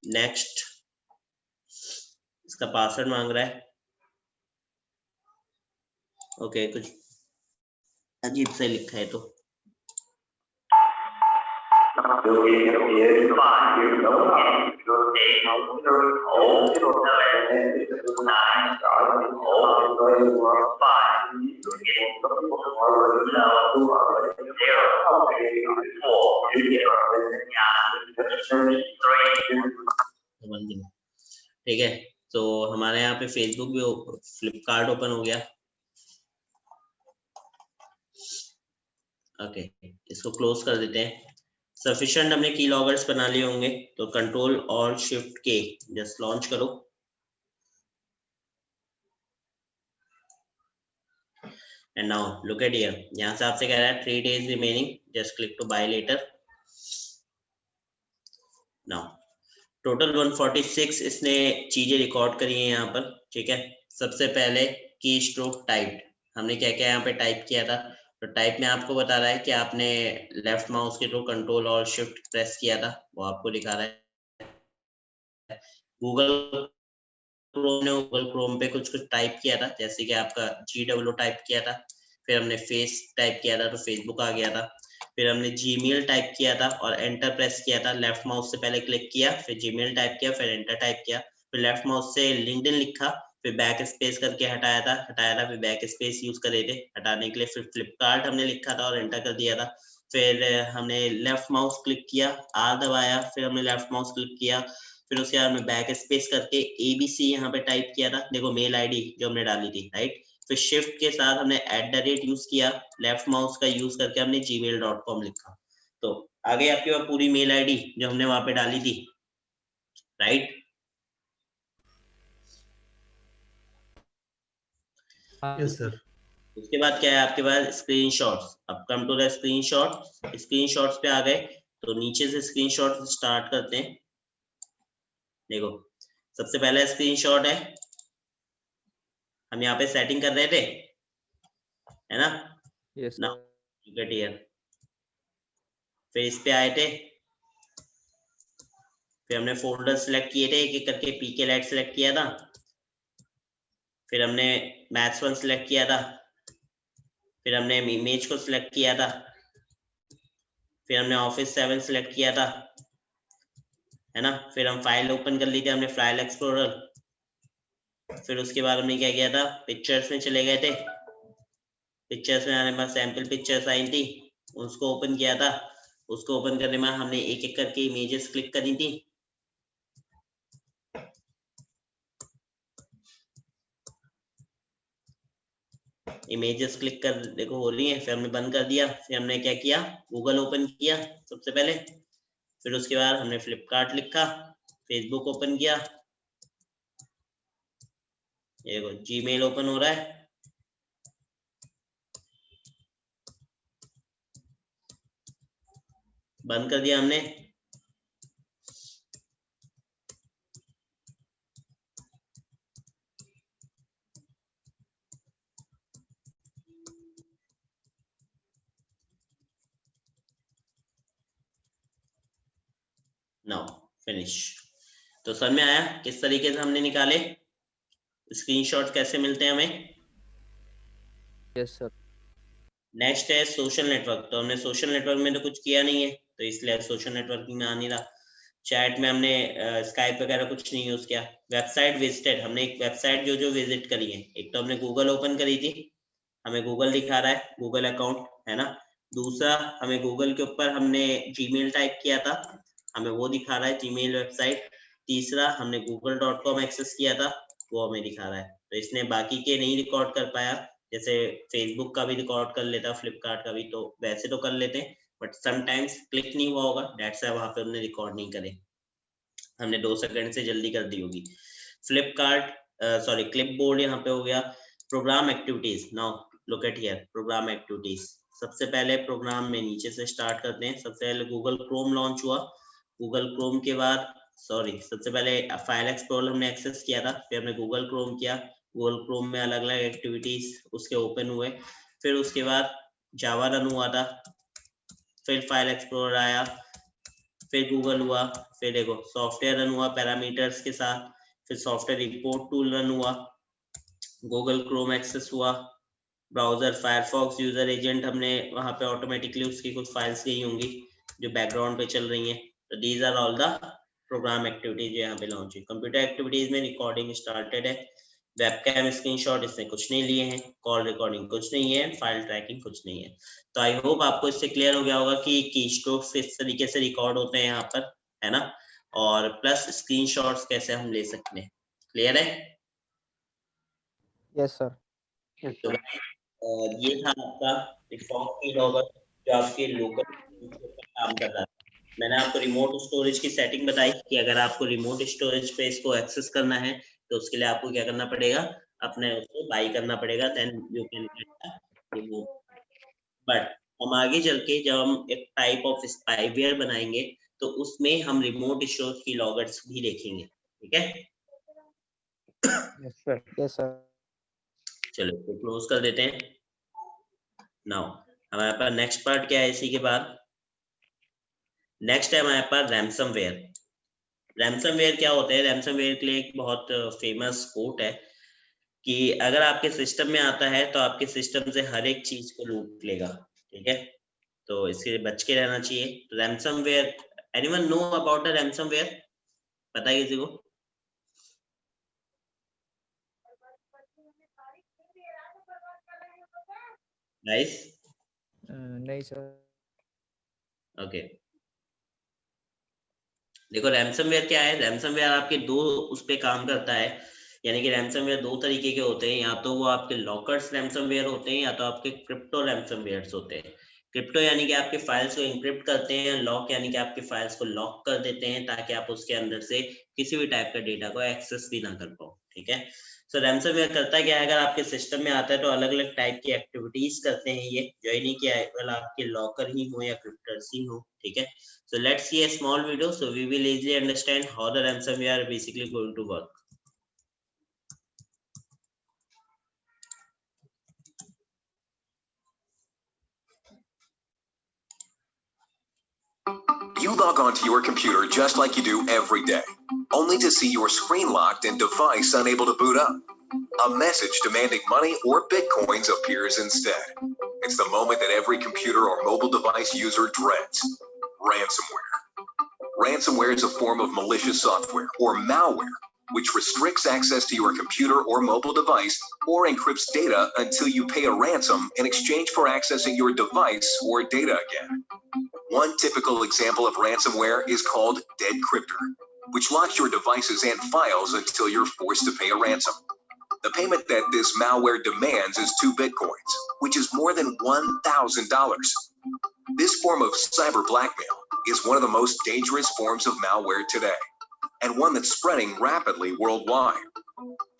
नेक्स्ट, इसका पासवर्ड मांग रहा है, ओके, कुछ अजीब से लिखा है तो ठीक है। तो हमारे यहाँ पे फेसबुक भी, फ्लिपकार्ट ओपन हो गया। ओके, इसको क्लोज कर देते हैं। सफिशिएंट हमने की लॉगर्स बना लिए होंगे, तो कंट्रोल और शिफ्ट के जस्ट लॉन्च करो। And now look at here, यहाँ से आपसे कह रहा है 3 days remaining, just click to buy later. Now total 146 इसने चीजें रिकॉर्ड करी है यहाँ पर, ठीक है। सबसे पहले की स्ट्रोक टाइप, हमने क्या क्या यहाँ पे टाइप किया था। तो टाइप में आपको बता रहा है कि आपने लेफ्ट माउस के थ्रू कंट्रोल और शिफ्ट प्रेस किया था, वो आपको दिखा रहा है। गूगल क्रोम पे कुछ टाइप किया था, जैसे कि आपका GW टाइप किया था। फिर हमने फेस टाइप किया था तो फेसबुक आ गया था। फिर हमने जीमेल टाइप किया था और एंटर प्रेस किया था। लेफ्ट माउस से पहले क्लिक किया, फिर जीमेल टाइप किया, फिर एंटर टाइप किया। फिर लेफ्ट माउस से लिंक्डइन लिखा, फिर बैक स्पेस करके हटाया था, फिर बैक स्पेस यूज करे थे हटाने के लिए। फिर फ्लिपकार्ट हमने लिखा था और एंटर कर दिया था। फिर हमने लेफ्ट माउस क्लिक किया, R दबाया, फिर हमने लेफ्ट माउस क्लिक किया, फिर उसके बाद में बैक स्पेस करके ABC यहाँ पे टाइप किया था। देखो मेल आईडी जो हमने डाली थी, राइट। फिर शिफ्ट के साथ हमने @ यूज किया, लेफ्ट माउस का यूज करके हमने gmail.com लिखा। तो आगे आपके पास पूरी मेल आईडी जो हमने वहां पे डाली थी, राइट। Yes sir. उसके बाद क्या है आपके पास, स्क्रीनशॉट्स। अब come to the screenshot, screenshots पे आ गए तो नीचे से स्क्रीनशॉट स्टार्ट करते हैं। देखो सबसे पहला स्क्रीनशॉट है, हम यहाँ पे सेटिंग कर रहे थे, है ना। Yes, now sir. Get here, फिर इस पे आए थे, फिर हमने फोल्डर सिलेक्ट किए थे, एक एक करके पीके लाइट सिलेक्ट किया था। फिर हमने मैथ्स 1 सिलेक्ट किया था, फिर हमने इमेज को सिलेक्ट किया था, फिर हमने ऑफिस 7 सिलेक्ट किया था, है ना। फिर हम फाइल ओपन कर ली थी हमने, फाइल एक्सप्लोरर। फिर उसके बाद हमने क्या किया था, पिक्चर्स में चले गए थे। पिक्चर्स में हमारे पास सैंपल पिक्चर्स आई थी, उसको ओपन किया था। उसको ओपन करने में हमने एक एक करके इमेजेस क्लिक करी थी। इमेजेस क्लिक कर देखो हो रही है, फिर हमने बंद कर दिया। फिर हमने क्या किया, गूगल ओपन किया सबसे पहले। फिर उसके बाद हमने फ्लिपकार्ट लिखा, फेसबुक ओपन किया, ये देखो जीमेल ओपन हो रहा है। बंद कर दिया हमने। Now finish. तो समझ में आया किस तरीके से हमने निकाले स्क्रीनशॉट, कैसे मिलते हैं हमें। Yes, sir. नेक्स्ट है सोशल नेटवर्क। तो हमने सोशल नेटवर्क में तो कुछ किया नहीं है, तो इसलिए सोशल नेटवर्किंग में आ नहीं रहा। चैट में हमने स्काइप वगैरह कुछ नहीं यूज किया। वेबसाइट विजिटेड, हमने एक वेबसाइट जो जो विजिट करी है, एक तो हमने गूगल ओपन करी थी, हमें गूगल दिखा रहा है, गूगल अकाउंट, है ना। दूसरा हमें गूगल के ऊपर हमने जीमेल टाइप किया था, हमें वो दिखा रहा है जीमेल वेबसाइट। तीसरा हमने google.com एक्सेस किया था, वो हमें दिखा रहा है। तो इसने बाकी के नहीं रिकॉर्ड कर पाया, जैसे फेसबुक का भी रिकॉर्ड कर लेता, फ्लिपकार्ट का भी, तो वैसे तो कर लेते हैं, बट समटाइम्स क्लिक नहीं हुआ होगा, दैट्स व्हाई वहां पे हमने रिकॉर्ड नहीं करे। हमने 2 सेकंड से जल्दी कर दी होगी। फ्लिपकार्ट सॉरी क्लिपबोर्ड यहाँ पे हो गया। Program activities, now look at here, program activities. सबसे पहले प्रोग्राम में नीचे से स्टार्ट करते हैं। सबसे पहले गूगल क्रोम लॉन्च हुआ। गूगल क्रोम के बाद सॉरी सबसे पहले फाइल एक्सप्लोरर हमने एक्सेस किया था, फिर हमने गूगल क्रोम किया। गूगल क्रोम में अलग अलग एक्टिविटीज उसके ओपन हुए। फिर उसके बाद जावा रन हुआ था, फिर फाइल एक्सप्लोरर आया, फिर गूगल हुआ, फिर देखो सॉफ्टवेयर रन हुआ पैरामीटर्स के साथ, फिर सॉफ्टवेयर रिपोर्ट टूल रन हुआ, गूगल क्रोम एक्सेस हुआ, ब्राउजर फायरफॉक्स यूजर एजेंट हमने वहां पे ऑटोमेटिकली उसकी कुछ फाइल्स गई होंगी जो बैकग्राउंड पे चल रही हैं। तो these are all the program activities जो यहाँ पे लॉन्च हुई। कंप्यूटर एक्टिविटीज में रिकॉर्डिंग स्टार्टेड है, वेबकैम स्क्रीनशॉट इसमें कुछ नहीं लिए हैं, कॉल रिकॉर्डिंग कुछ नहीं है, फाइल ट्रैकिंग कुछ नहीं है। तो आई होप आपको इससे क्लियर हो गया होगा कि कीस्ट्रोक्स इस तरीके से रिकॉर्ड होते हैं यहाँ पर, है ना, और प्लस स्क्रीनशॉट्स कैसे हम ले सकते हैं। क्लियर है? Yes, sir. तो ये था आपका डिफॉल्ट कीलॉगर जो आपके लोकल पर काम कर रहा है। मैंने आपको रिमोट स्टोरेज की सेटिंग बताई कि अगर आपको रिमोट स्टोरेज पे इसको एक्सेस करना है तो उसके लिए आपको क्या करना पड़ेगा, अपने उसको बाई करना पड़ेगा, then you can get remote. But हम आगे चल के जब हम एक टाइप ऑफ स्पाईवेयर बनाएंगे तो उसमें हम रिमोट स्टोरेज की लॉगर्स भी देखेंगे। ठीक है, Yes, sir. Yes, sir. चलो इसको क्लोज कर देते हैं। नाउ हमारे पास नेक्स्ट पार्ट क्या है इसी के बाद, नेक्स्ट है हमारे पास रैंसमवेयर। रैंसमवेयर क्या होता है? रैंसमवेयर के लिए एक बहुत फेमस कोट है कि अगर आपके सिस्टम में आता है तो आपके सिस्टम से हर एक चीज को लूट लेगा। ठीक है, तो इसके लिए बच के रहना चाहिए। तो ransomware, anyone know about the ransomware? पता है किसी को? नाइस, नहीं सर। ओके। देखो रैंसमवेयर क्या है, रैंसमवेयर आपके दो उस पे काम करता है, यानी कि रैंसमवेयर दो तरीके के होते हैं, या तो वो आपके लॉकर्स रैंसमवेयर होते हैं या तो आपके क्रिप्टो रैंसमवेयर्स होते हैं। क्रिप्टो यानी कि आपके फाइल्स को एन्क्रिप्ट करते हैं, लॉक यानी कि आपके फाइल्स को लॉक कर देते हैं ताकि आप उसके अंदर से किसी भी टाइप का डेटा को एक्सेस भी ना कर पाओ। ठीक है, सो रैंसमवेयर करता क्या है, अगर आपके सिस्टम में आता है तो अलग अलग टाइप की एक्टिविटीज करते हैं ये, जो ही नहीं कि आपके लॉकर ही हो या क्रिप्टर्स ही हो। ठीक है, so let's see a small video so we will easily understand how the ransomware are basically going to work. You log onto your computer just like you do every day, only to see your screen locked and device unable to boot up. A message demanding money or bitcoins appears instead. It's the moment that every computer or mobile device user dreads: ransomware. Ransomware is a form of malicious software or malware which restricts access to your computer or mobile device or encrypts data until you pay a ransom in exchange for accessing your device or data again. One typical example of ransomware is called Deadcryptor, which locks your devices and files until you're forced to pay a ransom. The payment that this malware demands is 2 bitcoins, which is more than $1,000. This form of cyber blackmail is one of the most dangerous forms of malware today, and one that's spreading rapidly worldwide.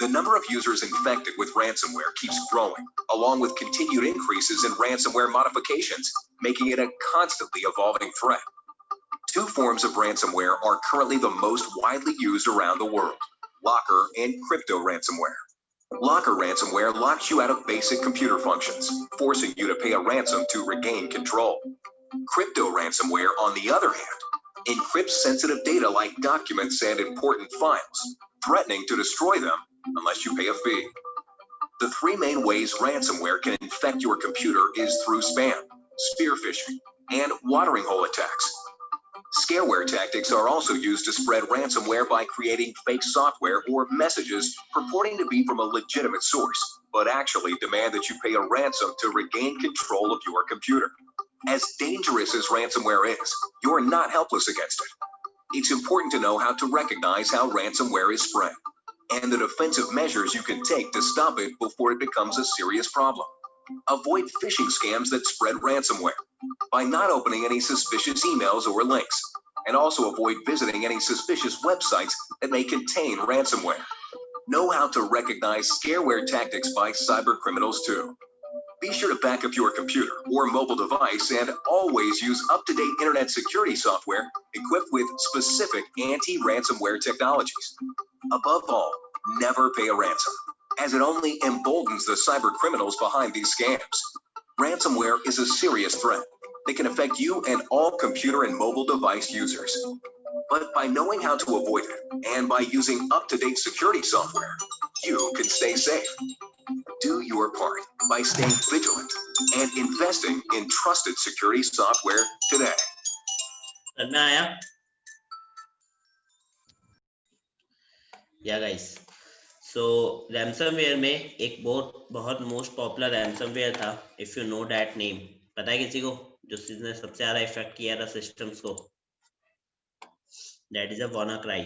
The number of users infected with ransomware keeps growing, along with continued increases in ransomware modifications, making it a constantly evolving threat. 2 forms of ransomware are currently the most widely used around the world: locker and crypto ransomware. Locker ransomware locks you out of basic computer functions, forcing you to pay a ransom to regain control. Crypto ransomware, on the other hand, encrypts sensitive data like documents and important files, threatening to destroy them unless you pay a fee. The 3 main ways ransomware can infect your computer is through spam, spear phishing, and watering hole attacks. Scareware tactics are also used to spread ransomware by creating fake software or messages purporting to be from a legitimate source, but actually demand that you pay a ransom to regain control of your computer. As dangerous as ransomware is, you're not helpless against it. It's important to know how to recognize how ransomware is spread and the defensive measures you can take to stop it before it becomes a serious problem. Avoid phishing scams that spread ransomware by not opening any suspicious emails or links, and also avoid visiting any suspicious websites that may contain ransomware. Know how to recognize scareware tactics by cyber criminals too. Be sure to back up your computer or mobile device and always use up-to-date internet security software equipped with specific anti-ransomware technologies. Above all, never pay a ransom, as it only emboldens the cyber criminals behind these scams. Ransomware is a serious threat that can affect you and all computer and mobile device users. But by knowing how to avoid it and by using up-to-date security software, you can stay safe. Do your part by staying vigilant and investing in trusted security software today. समझ में आया? या guys, सो ransomware में एक बहुत most popular ransomware था, if you know that name, पता है किसी को जिसने सबसे ज्यादा इफेक्ट किया था सिस्टम्स को? That is a WannaCry।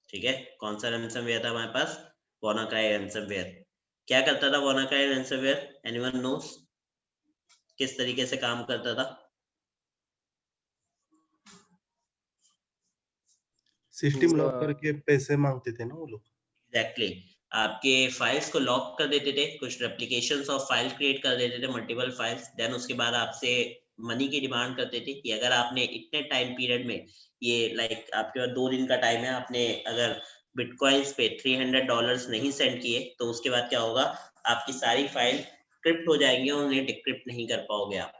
ठीक है, कौन सा रैंसमवेयर था हमारे पास? WannaCry ransomware. क्या करता था WannaCry रैंसमवेयर? एनीवन नोस किस तरीके से काम करता था? सिस्टम लॉक करके पैसे मांगते थे ना वो लोग। एग्जैक्टली, आपके फाइल्स को लॉक कर देते थे, कुछ रेप्लिकेशंस ऑफ फाइल क्रिएट कर देते थे, मल्टीपल फाइल्स, देन उसके बाद आपसे मनी की डिमांड करते थे कि अगर आपने इतने टाइम पीरियड में, ये लाइक आपके पास 2 दिन का टाइम है, आपने अगर बिटकॉइंस पे $300 नहीं सेंड किए तो उसके बाद क्या होगा, आपकी सारी फाइल क्रिप्ट हो जाएंगी और उन्हें डिक्रिप्ट नहीं कर पाओगे आप।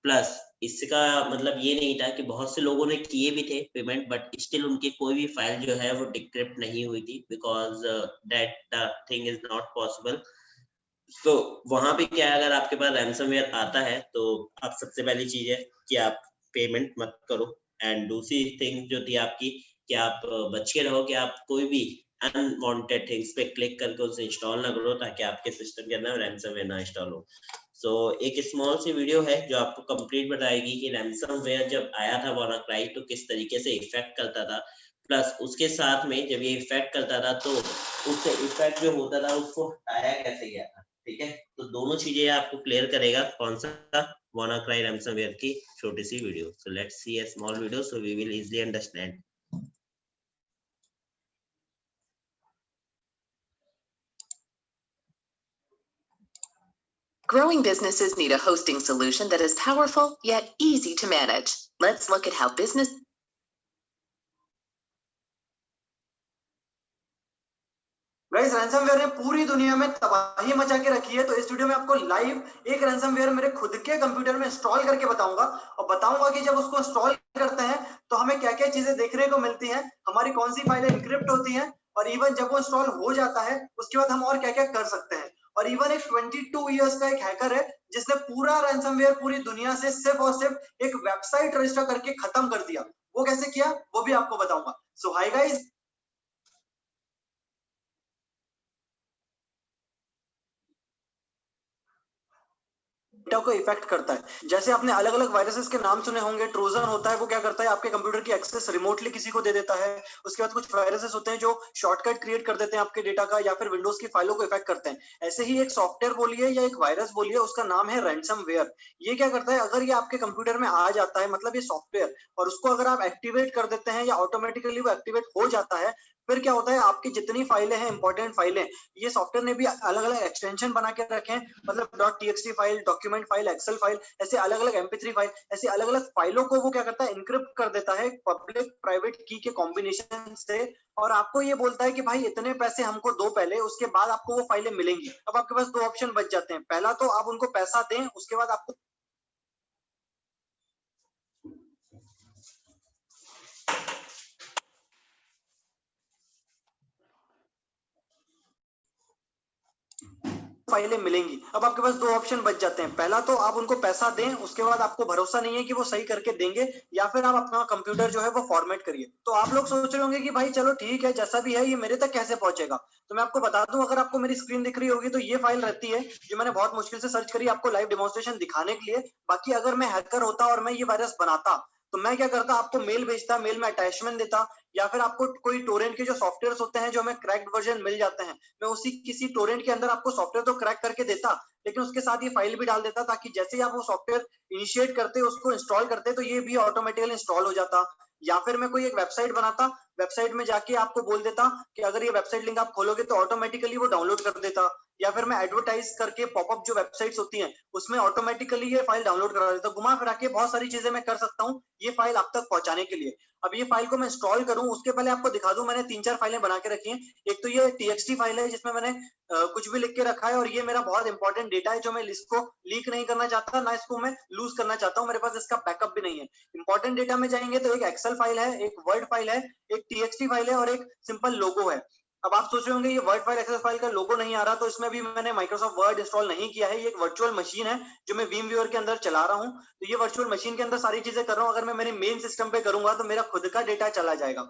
प्लस इसका मतलब ये नहीं था कि बहुत से लोगों ने किए भी थे पेमेंट, बट स्टिल उनकी कोई भी फाइल जो है वो डिक्रिप्ट नहीं हुई थी, because that the thing is not possible. तो वहां पे क्या है, अगर आपके पास रैंसमवेयर आता है तो आप सबसे पहली चीज है कि आप पेमेंट मत करो, एंड दूसरी थिंग जो थी आपकी कि आप बच के रहो कि आप कोई भी अनवांटेड थिंग्स पे क्लिक करके उसे इंस्टॉल ना करो, ताकि आपके सिस्टम के अंदर रैंसमवेयर ना इंस्टॉल हो। सो एक स्मॉल सी वीडियो है जो आपको कंप्लीट बताएगी कि रैंसमवेयर जब आया था WannaCry तो किस तरीके से इफेक्ट करता था, प्लस उसके साथ में जब ये इफेक्ट करता था तो उससे इफेक्ट जो होता था उसको हटाया कैसे गया था। ठीक है, तो दोनों चीजें आपको क्लियर करेगा कौन सा WannaCry रैंसमवेयर की छोटी सी video. So let's see a small video so we will easily understand. Growing businesses need a hosting solution that is powerful yet easy to manage. Let's look at how business guys, ransomware ने पूरी दुनिया में तबाही मचा के रखी है, तो इस वीडियो में आपको लाइव एक रैंसमवेयर मेरे खुद के कंप्यूटर में इंस्टॉल करके बताऊंगा, और बताऊंगा कि जब उसको इंस्टॉल करते हैं तो हमें क्या क्या चीजें देखने को मिलती हैं, हमारी कौन सी फाइलें एन्क्रिप्ट होती हैं, और इवन जब वो इंस्टॉल हो जाता है उसके बाद हम और क्या क्या कर सकते हैं। और इवन एक 22 इयर्स का एक हैकर है जिसने पूरा रैंसमवेयर पूरी दुनिया से सिर्फ और सिर्फ एक वेबसाइट रजिस्टर करके खत्म कर दिया। वो कैसे किया वो भी आपको बताऊंगा। सो हाय गाइस, डेटा को इफेक्ट करता है। जैसे आपने अलग अलग वायरसेस के नाम सुने होंगे, ट्रोजन होता है, वो क्या करता है, आपके कंप्यूटर की एक्सेस रिमोटली किसी को दे देता है। उसके बाद कुछ वायरसेस होते हैं जो शॉर्टकट क्रिएट कर देते हैं आपके डेटा का, या फिर विंडोज की फाइलों को इफेक्ट करते हैं। ऐसे ही एक सॉफ्टवेयर बोलिए या एक वायरस बोलिए, उसका नाम है रैंसमवेयर। ये क्या करता है, अगर ये आपके कंप्यूटर में आ जाता है, मतलब ये सॉफ्टवेयर, और उसको अगर आप एक्टिवेट कर देते हैं या ऑटोमेटिकली वो एक्टिवेट हो जाता है, फिर क्या होता है, आपकी जितनी फाइलें हैं, इंपॉर्टेंट फाइलें, ये सॉफ्टवेयर ने भी अलग अलग एक्सटेंशन बना के रखे हैं, मतलब .txt file, document file, Excel file, ऐसे अलग अलग MP3 फाइल, ऐसे अलग अलग फाइलों को वो क्या करता है, इनक्रिप्ट कर देता है पब्लिक प्राइवेट की के कॉम्बिनेशन से, और आपको ये बोलता है कि भाई इतने पैसे हमको दो पहले, उसके बाद आपको वो फाइलें मिलेंगी। अब आपके पास 2 ऑप्शन बच जाते हैं, पहला तो आप उनको पैसा दें, उसके बाद आपको फाइलें मिलेंगी। अब आपके पास 2 ऑप्शन बच जाते हैं, पहला तो आप उनको पैसा दें, उसके बाद आपको भरोसा नहीं है कि वो सही करके देंगे, या फिर आप अपना कंप्यूटर जो है वो फॉर्मेट करिए। तो आप लोग सोच रहे होंगे कि भाई चलो ठीक है, जैसा भी है, ये मेरे तक कैसे पहुंचेगा। तो मैं आपको बता दूं, अगर आपको मेरी स्क्रीन दिख रही होगी तो ये फाइल रहती है, जो मैंने बहुत मुश्किल से सर्च करी आपको लाइव डेमोन्स्ट्रेशन दिखाने के लिए। बाकी अगर मैं हैकर होता और मैं ये वायरस बनाता तो मैं क्या करता, आपको मेल भेजता, मेल में अटैचमेंट देता, या फिर आपको कोई टोरेंट के जो सॉफ्टवेयर होते हैं जो हमें क्रैक्ड वर्जन मिल जाते हैं, मैं उसी किसी टोरेंट के अंदर आपको सॉफ्टवेयर तो क्रैक करके देता, लेकिन उसके साथ ये फाइल भी डाल देता, ताकि जैसे ही आप वो सॉफ्टवेयर इनिशिएट करते, उसको इंस्टॉल करते, तो ये भी ऑटोमेटिकली इंस्टॉल हो जाता। या फिर मैं कोई एक वेबसाइट बनाता, वेबसाइट में जाके आपको बोल देता कि अगर ये वेबसाइट लिंक आप खोलोगे तो ऑटोमेटिकली वो डाउनलोड कर देता, या फिर मैं एडवर्टाइज करके पॉपअप जो वेबसाइट्स होती हैं उसमें ऑटोमेटिकली ये फाइल डाउनलोड करा देता। घुमा फिरा के बहुत सारी चीजें मैं कर सकता हूँ ये फाइल आप तक पहुंचाने के लिए। अब ये फाइल को मैं इंस्टॉल करूं उसके पहले आपको दिखा दूं, मैंने 3-4 फाइलें बना के रखी हैं। एक तो ये txt फाइल है जिसमें मैंने कुछ भी लिख के रखा है, और ये मेरा बहुत इंपॉर्टेंट डेटा है जो मैं इसको लीक नहीं करना चाहता, ना इसको मैं लूज करना चाहता हूँ, मेरे पास इसका बैकअप भी नहीं है। इंपॉर्टेंट डेटा में जाएंगे तो एक एक्सेल फाइल है, एक वर्ड फाइल है, एक txt फाइल है, और एक सिंपल लोगो है। अब आप सोच रहे होंगे ये वर्ड फाइल एक्सेल फाइल का लोगो नहीं आ रहा, तो इसमें भी मैंने माइक्रोसॉफ्ट वर्ड इंस्टॉल नहीं किया है। ये एक वर्चुअल मशीन है जो मैं वीम व्यूअर के अंदर चला रहा हूँ। तो ये वर्चुअल मशीन के अंदर सारी चीजें कर रहा हूँ। अगर मैं मेरे मेन सिस्टम पे करूंगा तो मेरा खुद का डेटा चला जाएगा।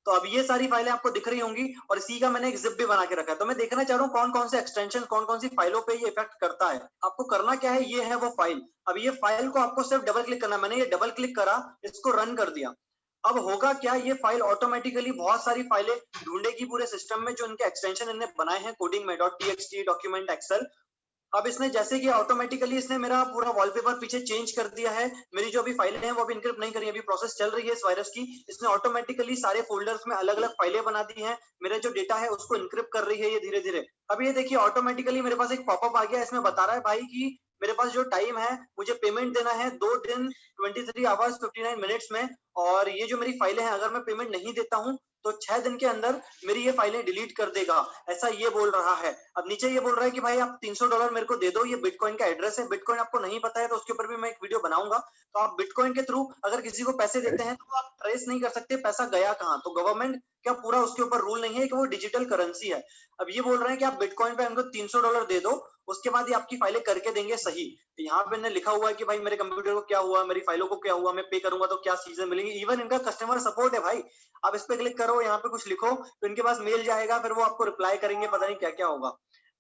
तो अब ये सारी फाइलें आपको दिख रही होंगी और इसी का मैंने एक जिप भी बना के रखा है। तो मैं देखना चाह रहा हूँ कौन कौन से एक्सटेंशन, कौन कौन सी फाइलों पे ये इफेक्ट करता है। आपको करना क्या है, ये है वो फाइल। अब ये फाइल को आपको सिर्फ डबल क्लिक करना है। मैंने ये डबल क्लिक करा, इसको रन कर दिया। अब होगा क्या, ये फाइल ऑटोमेटिकली बहुत सारी फाइलें ढूंढेगी पूरे सिस्टम में जो इनके एक्सटेंशन इन्होंने बनाए हैं कोडिंग में, .txt, डॉक्यूमेंट, एक्सेल। अब इसने जैसे कि ऑटोमेटिकली इसने मेरा पूरा वॉलपेपर पीछे चेंज कर दिया है। मेरी जो अभी फाइलें हैं वो अभी इनक्रिप्ट नहीं करी, अभी प्रोसेस चल रही है इस वायरस की। इसने ऑटोमेटिकली सारे फोल्डर्स में अलग अलग फाइलें बना दी हैं। मेरा जो डेटा है उसको इनक्रिप्ट कर रही है ये धीरे धीरे। अब ये देखिए ऑटोमेटिकली मेरे पास एक पॉपअप आ गया, इसमें बता रहा है भाई कि मेरे पास जो टाइम है, मुझे पेमेंट देना है 2 दिन 23 आवर्स 59 मिनट्स में। और ये जो मेरी फाइलें हैं, अगर मैं पेमेंट नहीं देता हूँ तो 6 दिन के अंदर मेरी ये फाइलें डिलीट कर देगा, ऐसा ये बोल रहा है। अब नीचे ये बोल रहा है कि भाई आप $300 मेरे को दे दो, ये बिटकॉइन का एड्रेस है। बिटकॉइन आपको नहीं पता है तो उसके ऊपर भी मैं एक वीडियो बनाऊंगा। तो आप बिटकॉइन के थ्रू अगर किसी को पैसे देते हैं तो आप ट्रेस नहीं कर सकते पैसा गया कहाँ। तो गवर्नमेंट क्या पूरा उसके ऊपर रूल नहीं है कि वो डिजिटल करेंसी है। अब ये बोल रहे हैं कि आप बिटकॉइन पे हमको $300 दे दो, उसके बाद ये आपकी फाइलें करके देंगे सही। तो यहाँ पे लिखा हुआ है कि भाई मेरे कंप्यूटर को क्या हुआ, मेरी फाइलों को क्या हुआ, मैं पे करूंगा तो क्या चीजें मिलेंगी। इवन इनका कस्टमर सपोर्ट है भाई। आप इस पे क्लिक करो, यहाँ पे कुछ लिखो तो इनके पास मेल जाएगा, फिर वो आपको रिप्लाई करेंगे, पता नहीं क्या क्या होगा।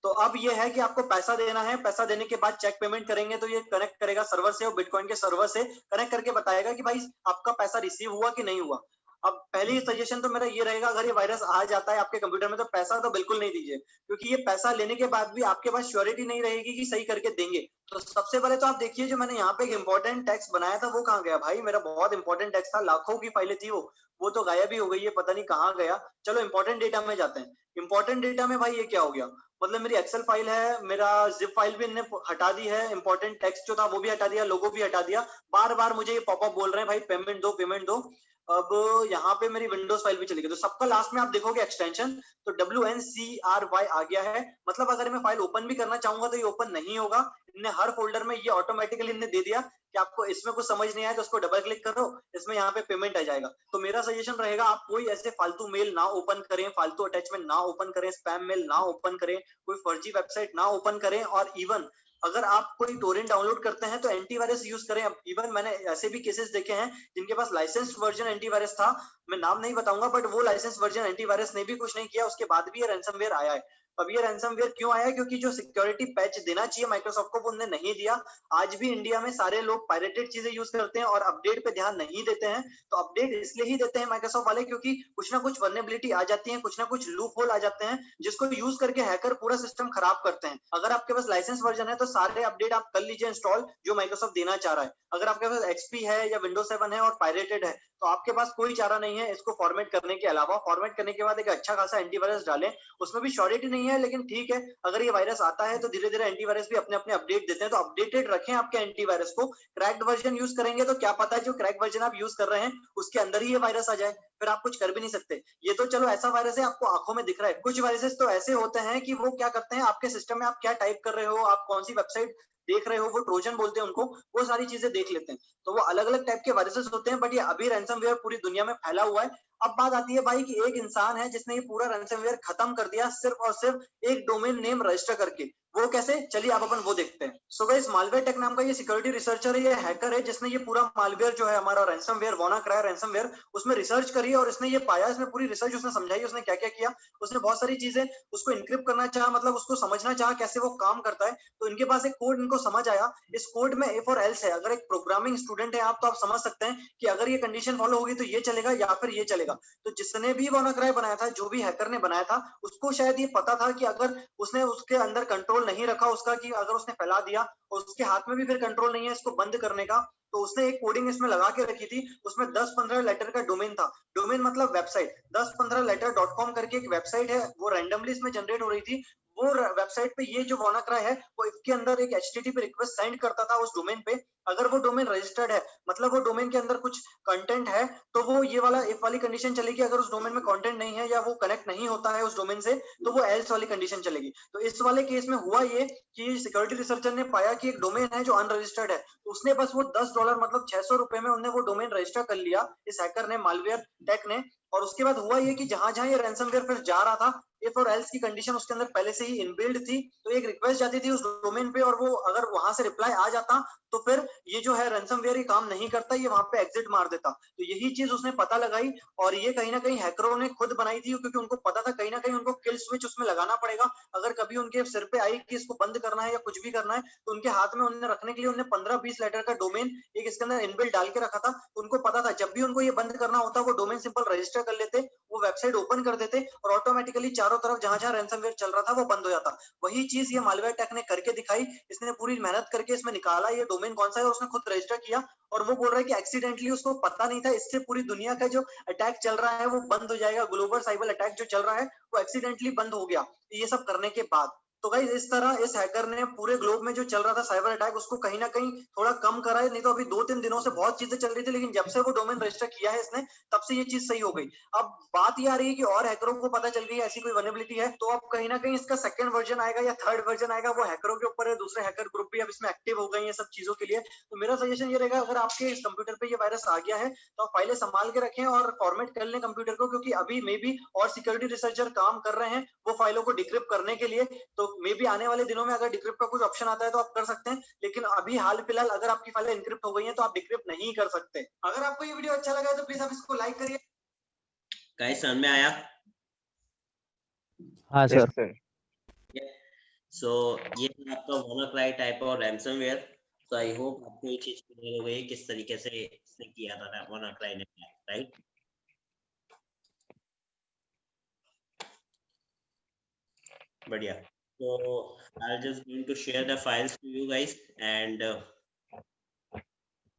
तो अब ये है कि आपको पैसा देना है, पैसा देने के बाद चेक पेमेंट करेंगे तो ये कनेक्ट करेगा सर्वर से, और बिटकॉइन के सर्वर से कनेक्ट करके बताएगा कि भाई आपका पैसा रिसीव हुआ कि नहीं हुआ। अब पहली सजेशन तो मेरा ये रहेगा, अगर ये वायरस आ जाता है आपके कंप्यूटर में तो पैसा तो बिल्कुल नहीं दीजिए, क्योंकि ये पैसा लेने के बाद भी आपके पास श्योरिटी नहीं रहेगी कि सही करके देंगे। तो सबसे पहले तो आप देखिए, जो मैंने यहाँ पे एक इंपॉर्टेंट टेक्स्ट बनाया था वो कहाँ गया भाई। मेरा बहुत इंपॉर्टेंट टेक्स्ट था, लाखों की फाइलें थी वो तो गायब ही हो गई है, पता नहीं कहाँ गया। चलो इंपॉर्टेंट डेटा में जाते हैं। इंपॉर्टेंट डेटा में भाई ये क्या हो गया, मतलब मेरी एक्सेल फाइल है, मेरा जिप फाइल भी इन्होंने हटा दी है, इंपॉर्टेंट टेक्स्ट जो था वो भी हटा दिया, लोगो भी हटा दिया। बार बार मुझे ये पॉपअप बोल रहे हैं भाई पेमेंट दो, पेमेंट दो। अब यहाँ पे मेरी विंडोज फाइल भी चली गई। तो सबका लास्ट में आप देखोगे एक्सटेंशन तो WNCRY आ गया है। मतलब अगर मैं फाइल ओपन भी करना चाहूंगा तो ये ओपन नहीं होगा। इनने हर फोल्डर में ये ऑटोमेटिकली इनने दे दिया कि आपको इसमें कुछ समझ नहीं आया तो उसको डबल क्लिक करो, इसमें यहाँ पे पेमेंट आ जाएगा। तो मेरा सजेशन रहेगा, आप कोई ऐसे फालतू मेल ना ओपन करें, फालतू अटैचमेंट ना ओपन करें, स्पैम मेल ना ओपन करें, कोई फर्जी वेबसाइट ना ओपन करें। और इवन अगर आप कोई टोरेंट डाउनलोड करते हैं तो एंटीवायरस यूज करें। इवन मैंने ऐसे भी केसेस देखे हैं जिनके पास लाइसेंस्ड वर्जन एंटीवायरस था, मैं नाम नहीं बताऊंगा, बट वो लाइसेंस वर्जन एंटीवायरस ने भी कुछ नहीं किया, उसके बाद भी ये रैंसमवेयर आया है। अब ये रैंसमवेयर क्यों आया है, क्योंकि जो सिक्योरिटी पैच देना चाहिए माइक्रोसॉफ्ट को वो उन्होंने नहीं दिया। आज भी इंडिया में सारे लोग पायरेटेड चीजें यूज करते हैं और अपडेट पे ध्यान नहीं देते हैं। तो अपडेट इसलिए ही देते हैं माइक्रोसॉफ्ट वाले क्योंकि कुछ ना कुछ वल्नरेबिलिटी आ जाती है, कुछ ना कुछ लूप होल आ जाते हैं, जिसको यूज करके हैकर पूरा सिस्टम खराब करते हैं। अगर आपके पास लाइसेंस वर्जन है तो सारे अपडेट आप कर लीजिए इंस्टॉल जो माइक्रोसॉफ्ट देना चाह रहा है। अगर आपके पास XP है या विंडोज 7 है और पायरेटेड है तो आपके पास कोई चारा नहीं है इसको फॉर्मेट करने के अलावा। फॉर्मेट करने के बाद एक अच्छा खासा एंटीवायरस डालें, उसमें भी श्योरिटी नहीं है लेकिन ठीक है, अगर ये वायरस आता है तो धीरे धीरे एंटीवायरस भी अपने अपने अपडेट देते हैं। तो अपडेटेड रखें आपके एंटीवायरस को। क्रैक्ड वर्जन यूज करेंगे तो क्या पता है जो क्रैक वर्जन आप यूज कर रहे हैं उसके अंदर ही ये वायरस आ जाए, फिर आप कुछ कर भी नहीं सकते। ये तो चलो ऐसा वायरस है आपको आंखों में दिख रहा है। कुछ वायरसेस तो ऐसे होते हैं कि वो क्या करते हैं, आपके सिस्टम में आप क्या टाइप कर रहे हो, आप कौन सी वेबसाइट देख रहे हो, वो ट्रोजन बोलते हैं उनको, वो सारी चीजें देख लेते हैं। तो वो अलग अलग टाइप के वायरसेस होते हैं, बट ये अभी रैंसमवेयर पूरी दुनिया में फैला हुआ है। अब बात आती है भाई कि एक इंसान है जिसने ये पूरा रैंसमवेयर खत्म कर दिया सिर्फ और सिर्फ एक डोमेन नेम रजिस्टर करके। वो कैसे, चलिए आप अपन वो देखते हैं। सो गाइस, मालवेयर टेक नाम का ये सिक्योरिटी रिसर्चर है, ये हैकर है जिसने ये पूरा मालवेयर जो है हमारा रैंसमवेयर, WannaCry रैंसमवेयर, उसमें रिसर्च करी और इसने ये पाया, इसमें पूरी रिसर्च उसने समझाई, उसने क्या क्या किया। उसने बहुत सारी चीजें उसको इनक्रिप्ट करना चाहा, मतलब उसको समझना चाहा कैसे वो काम करता है। तो इनके पास एक कोड इनको समझ आया, इस कोड में A for else है। अगर एक प्रोग्रामिंग स्टूडेंट है आप तो आप समझ सकते हैं कि अगर ये कंडीशन फॉलो होगी तो ये चलेगा या फिर ये चलेगा। तो जिसने भी WannaCry बनाया था, जो भी हैकर ने बनाया था, उसको शायद ये पता था कि अगर उसने उसके अंदर कंट्रोल नहीं रखा उसका, कि अगर उसने फैला दिया और उसके हाथ में भी फिर कंट्रोल नहीं है इसको बंद करने का, तो उसने एक कोडिंग इसमें लगा के रखी थी। उसमें 10-15 लेटर का डोमेन था। डोमेन मतलब वेबसाइट, 10-15 letter.com करके एक वेबसाइट है, वो रैंडमली इसमें जनरेट हो रही थी। वो वेबसाइट पे ये जो WannaCry है वो इसके अंदर एक HTTP रिक्वेस्ट सेंड करता था उस डोमेन पे। अगर वो डोमेन रजिस्टर्ड है, मतलब वो डोमेन के अंदर कुछ कंटेंट है, तो वो ये वाला इफ वाली कंडीशन चलेगी। अगर उस डोमेन में कंटेंट नहीं है या वो कनेक्ट नहीं होता है उस डोमेन से, तो वो एल्स वाली कंडीशन चलेगी। तो इस वाले केस में हुआ ये कि सिक्योरिटी रिसर्चर ने पाया कि एक डोमेन है जो अनरजिस्टर्ड है, तो उसने बस वो $10 मतलब $600 में उन्होंने वो डोमेन रजिस्टर कर लिया, इस हैकर ने, मालवेयर टेक ने। और उसके बाद हुआ ये कि जहां ये रैंसमवेयर फिर जा रहा था, इफ और एल्स की कंडीशन उसके अंदर पहले से ही इनबिल्ड थी, तो एक रिक्वेस्ट जाती थी उस डोमेन पे और वो अगर वहां से रिप्लाई आ जाता तो फिर ये जो है रैंसमवेयर ये काम नहीं करता, ये वहां पे एग्जिट मार देता। तो यही चीज उसने पता लगाई और ये कहीं ना कहीं हैकरों ने खुद बनाई थी, क्योंकि उनको पता था कहीं ना कहीं उनको किल स्विच उसमें लगाना पड़ेगा। अगर कभी उनके सिर पे आई कि इसको बंद करना है या कुछ भी करना है, तो उनके हाथ में उन्होंने रखने के लिए उन्होंने 15-20 लेटर का डोमेन एक इसके अंदर इनबिल्ट डाल के रखा था। उनको पता था जब भी उनको ये बंद करना होता, वो डोमेन सिंपल रजिस्टर कर लेते, वो वेबसाइट ओपन कर देते और ऑटोमेटिकली चारों तरफ जहां जहां रैंसमवेयर चल रहा था वो बंद हो जाता। वही चीज ये मालवेयर टेक ने करके दिखाई। इसने पूरी मेहनत करके इसमें निकाला ये डोमेन कौन सा है और उसने खुद रजिस्टर किया, और वो बोल रहा है कि एक्सीडेंटली उसको पता नहीं था, इससे पूरी दुनिया का जो अटैक चल रहा है वो बंद हो जाएगा। ग्लोबल साइबर अटैक जो चल रहा है वो एक्सीडेंटली बंद हो गया ये सब करने के बाद। तो गाइस इस तरह इस हैकर ने पूरे ग्लोब में जो चल रहा था साइबर अटैक उसको कहीं ना कहीं थोड़ा कम करा है। नहीं तो अभी 2-3 दिनों से बहुत चीजें चल रही थी, लेकिन जब से वो डोमेन रजिस्टर किया है इसने, तब से ये चीज सही हो गई। अब बात ये आ रही है कि और हैकरों को पता चल गई है ऐसी कोई वल्नरेबिलिटी है, तो अब कहीं ना कहीं इसका सेकंड वर्जन आएगा या थर्ड वर्जन आएगा, वो हैकरों के ऊपर है। दूसरे हैकर ग्रुप भी अब इसमें एक्टिव हो गए हैं सब चीजों के लिए। तो मेरा सजेशन ये रहेगा, अगर आपके इस कंप्यूटर पे ये वायरस आ गया है तो आप फाइलें संभाल के रखें और फॉर्मेट कर लें कंप्यूटर को, क्योंकि अभी मे बी और सिक्योरिटी रिसर्चर काम कर रहे हैं वो फाइलों को डिक्रिप्ट करने के लिए। तो मे बी आने वाले दिनों में अगर डिक्रिप्ट का कुछ ऑप्शन आता है तो आप कर सकते हैं, लेकिन अभी हाल फिलहाल अगर आपकी फाइलें एनक्रिप्ट हो गई हैं तो आप डिक्रिप्ट नहीं कर सकते। अगर आपको ये वीडियो अच्छा लगा है तो प्लीज आप इसको लाइक करिए। गाइस समझ में आया? हाँ सर। सो ये है आपका WannaCry टाइप और रैंसमवेयर। सो आई होप आपको ये चीज क्लियर हो गई किस तरीके से इसने किया था WannaCry ने, राइट? बढ़िया। So I'll just going to share the files to you guys, and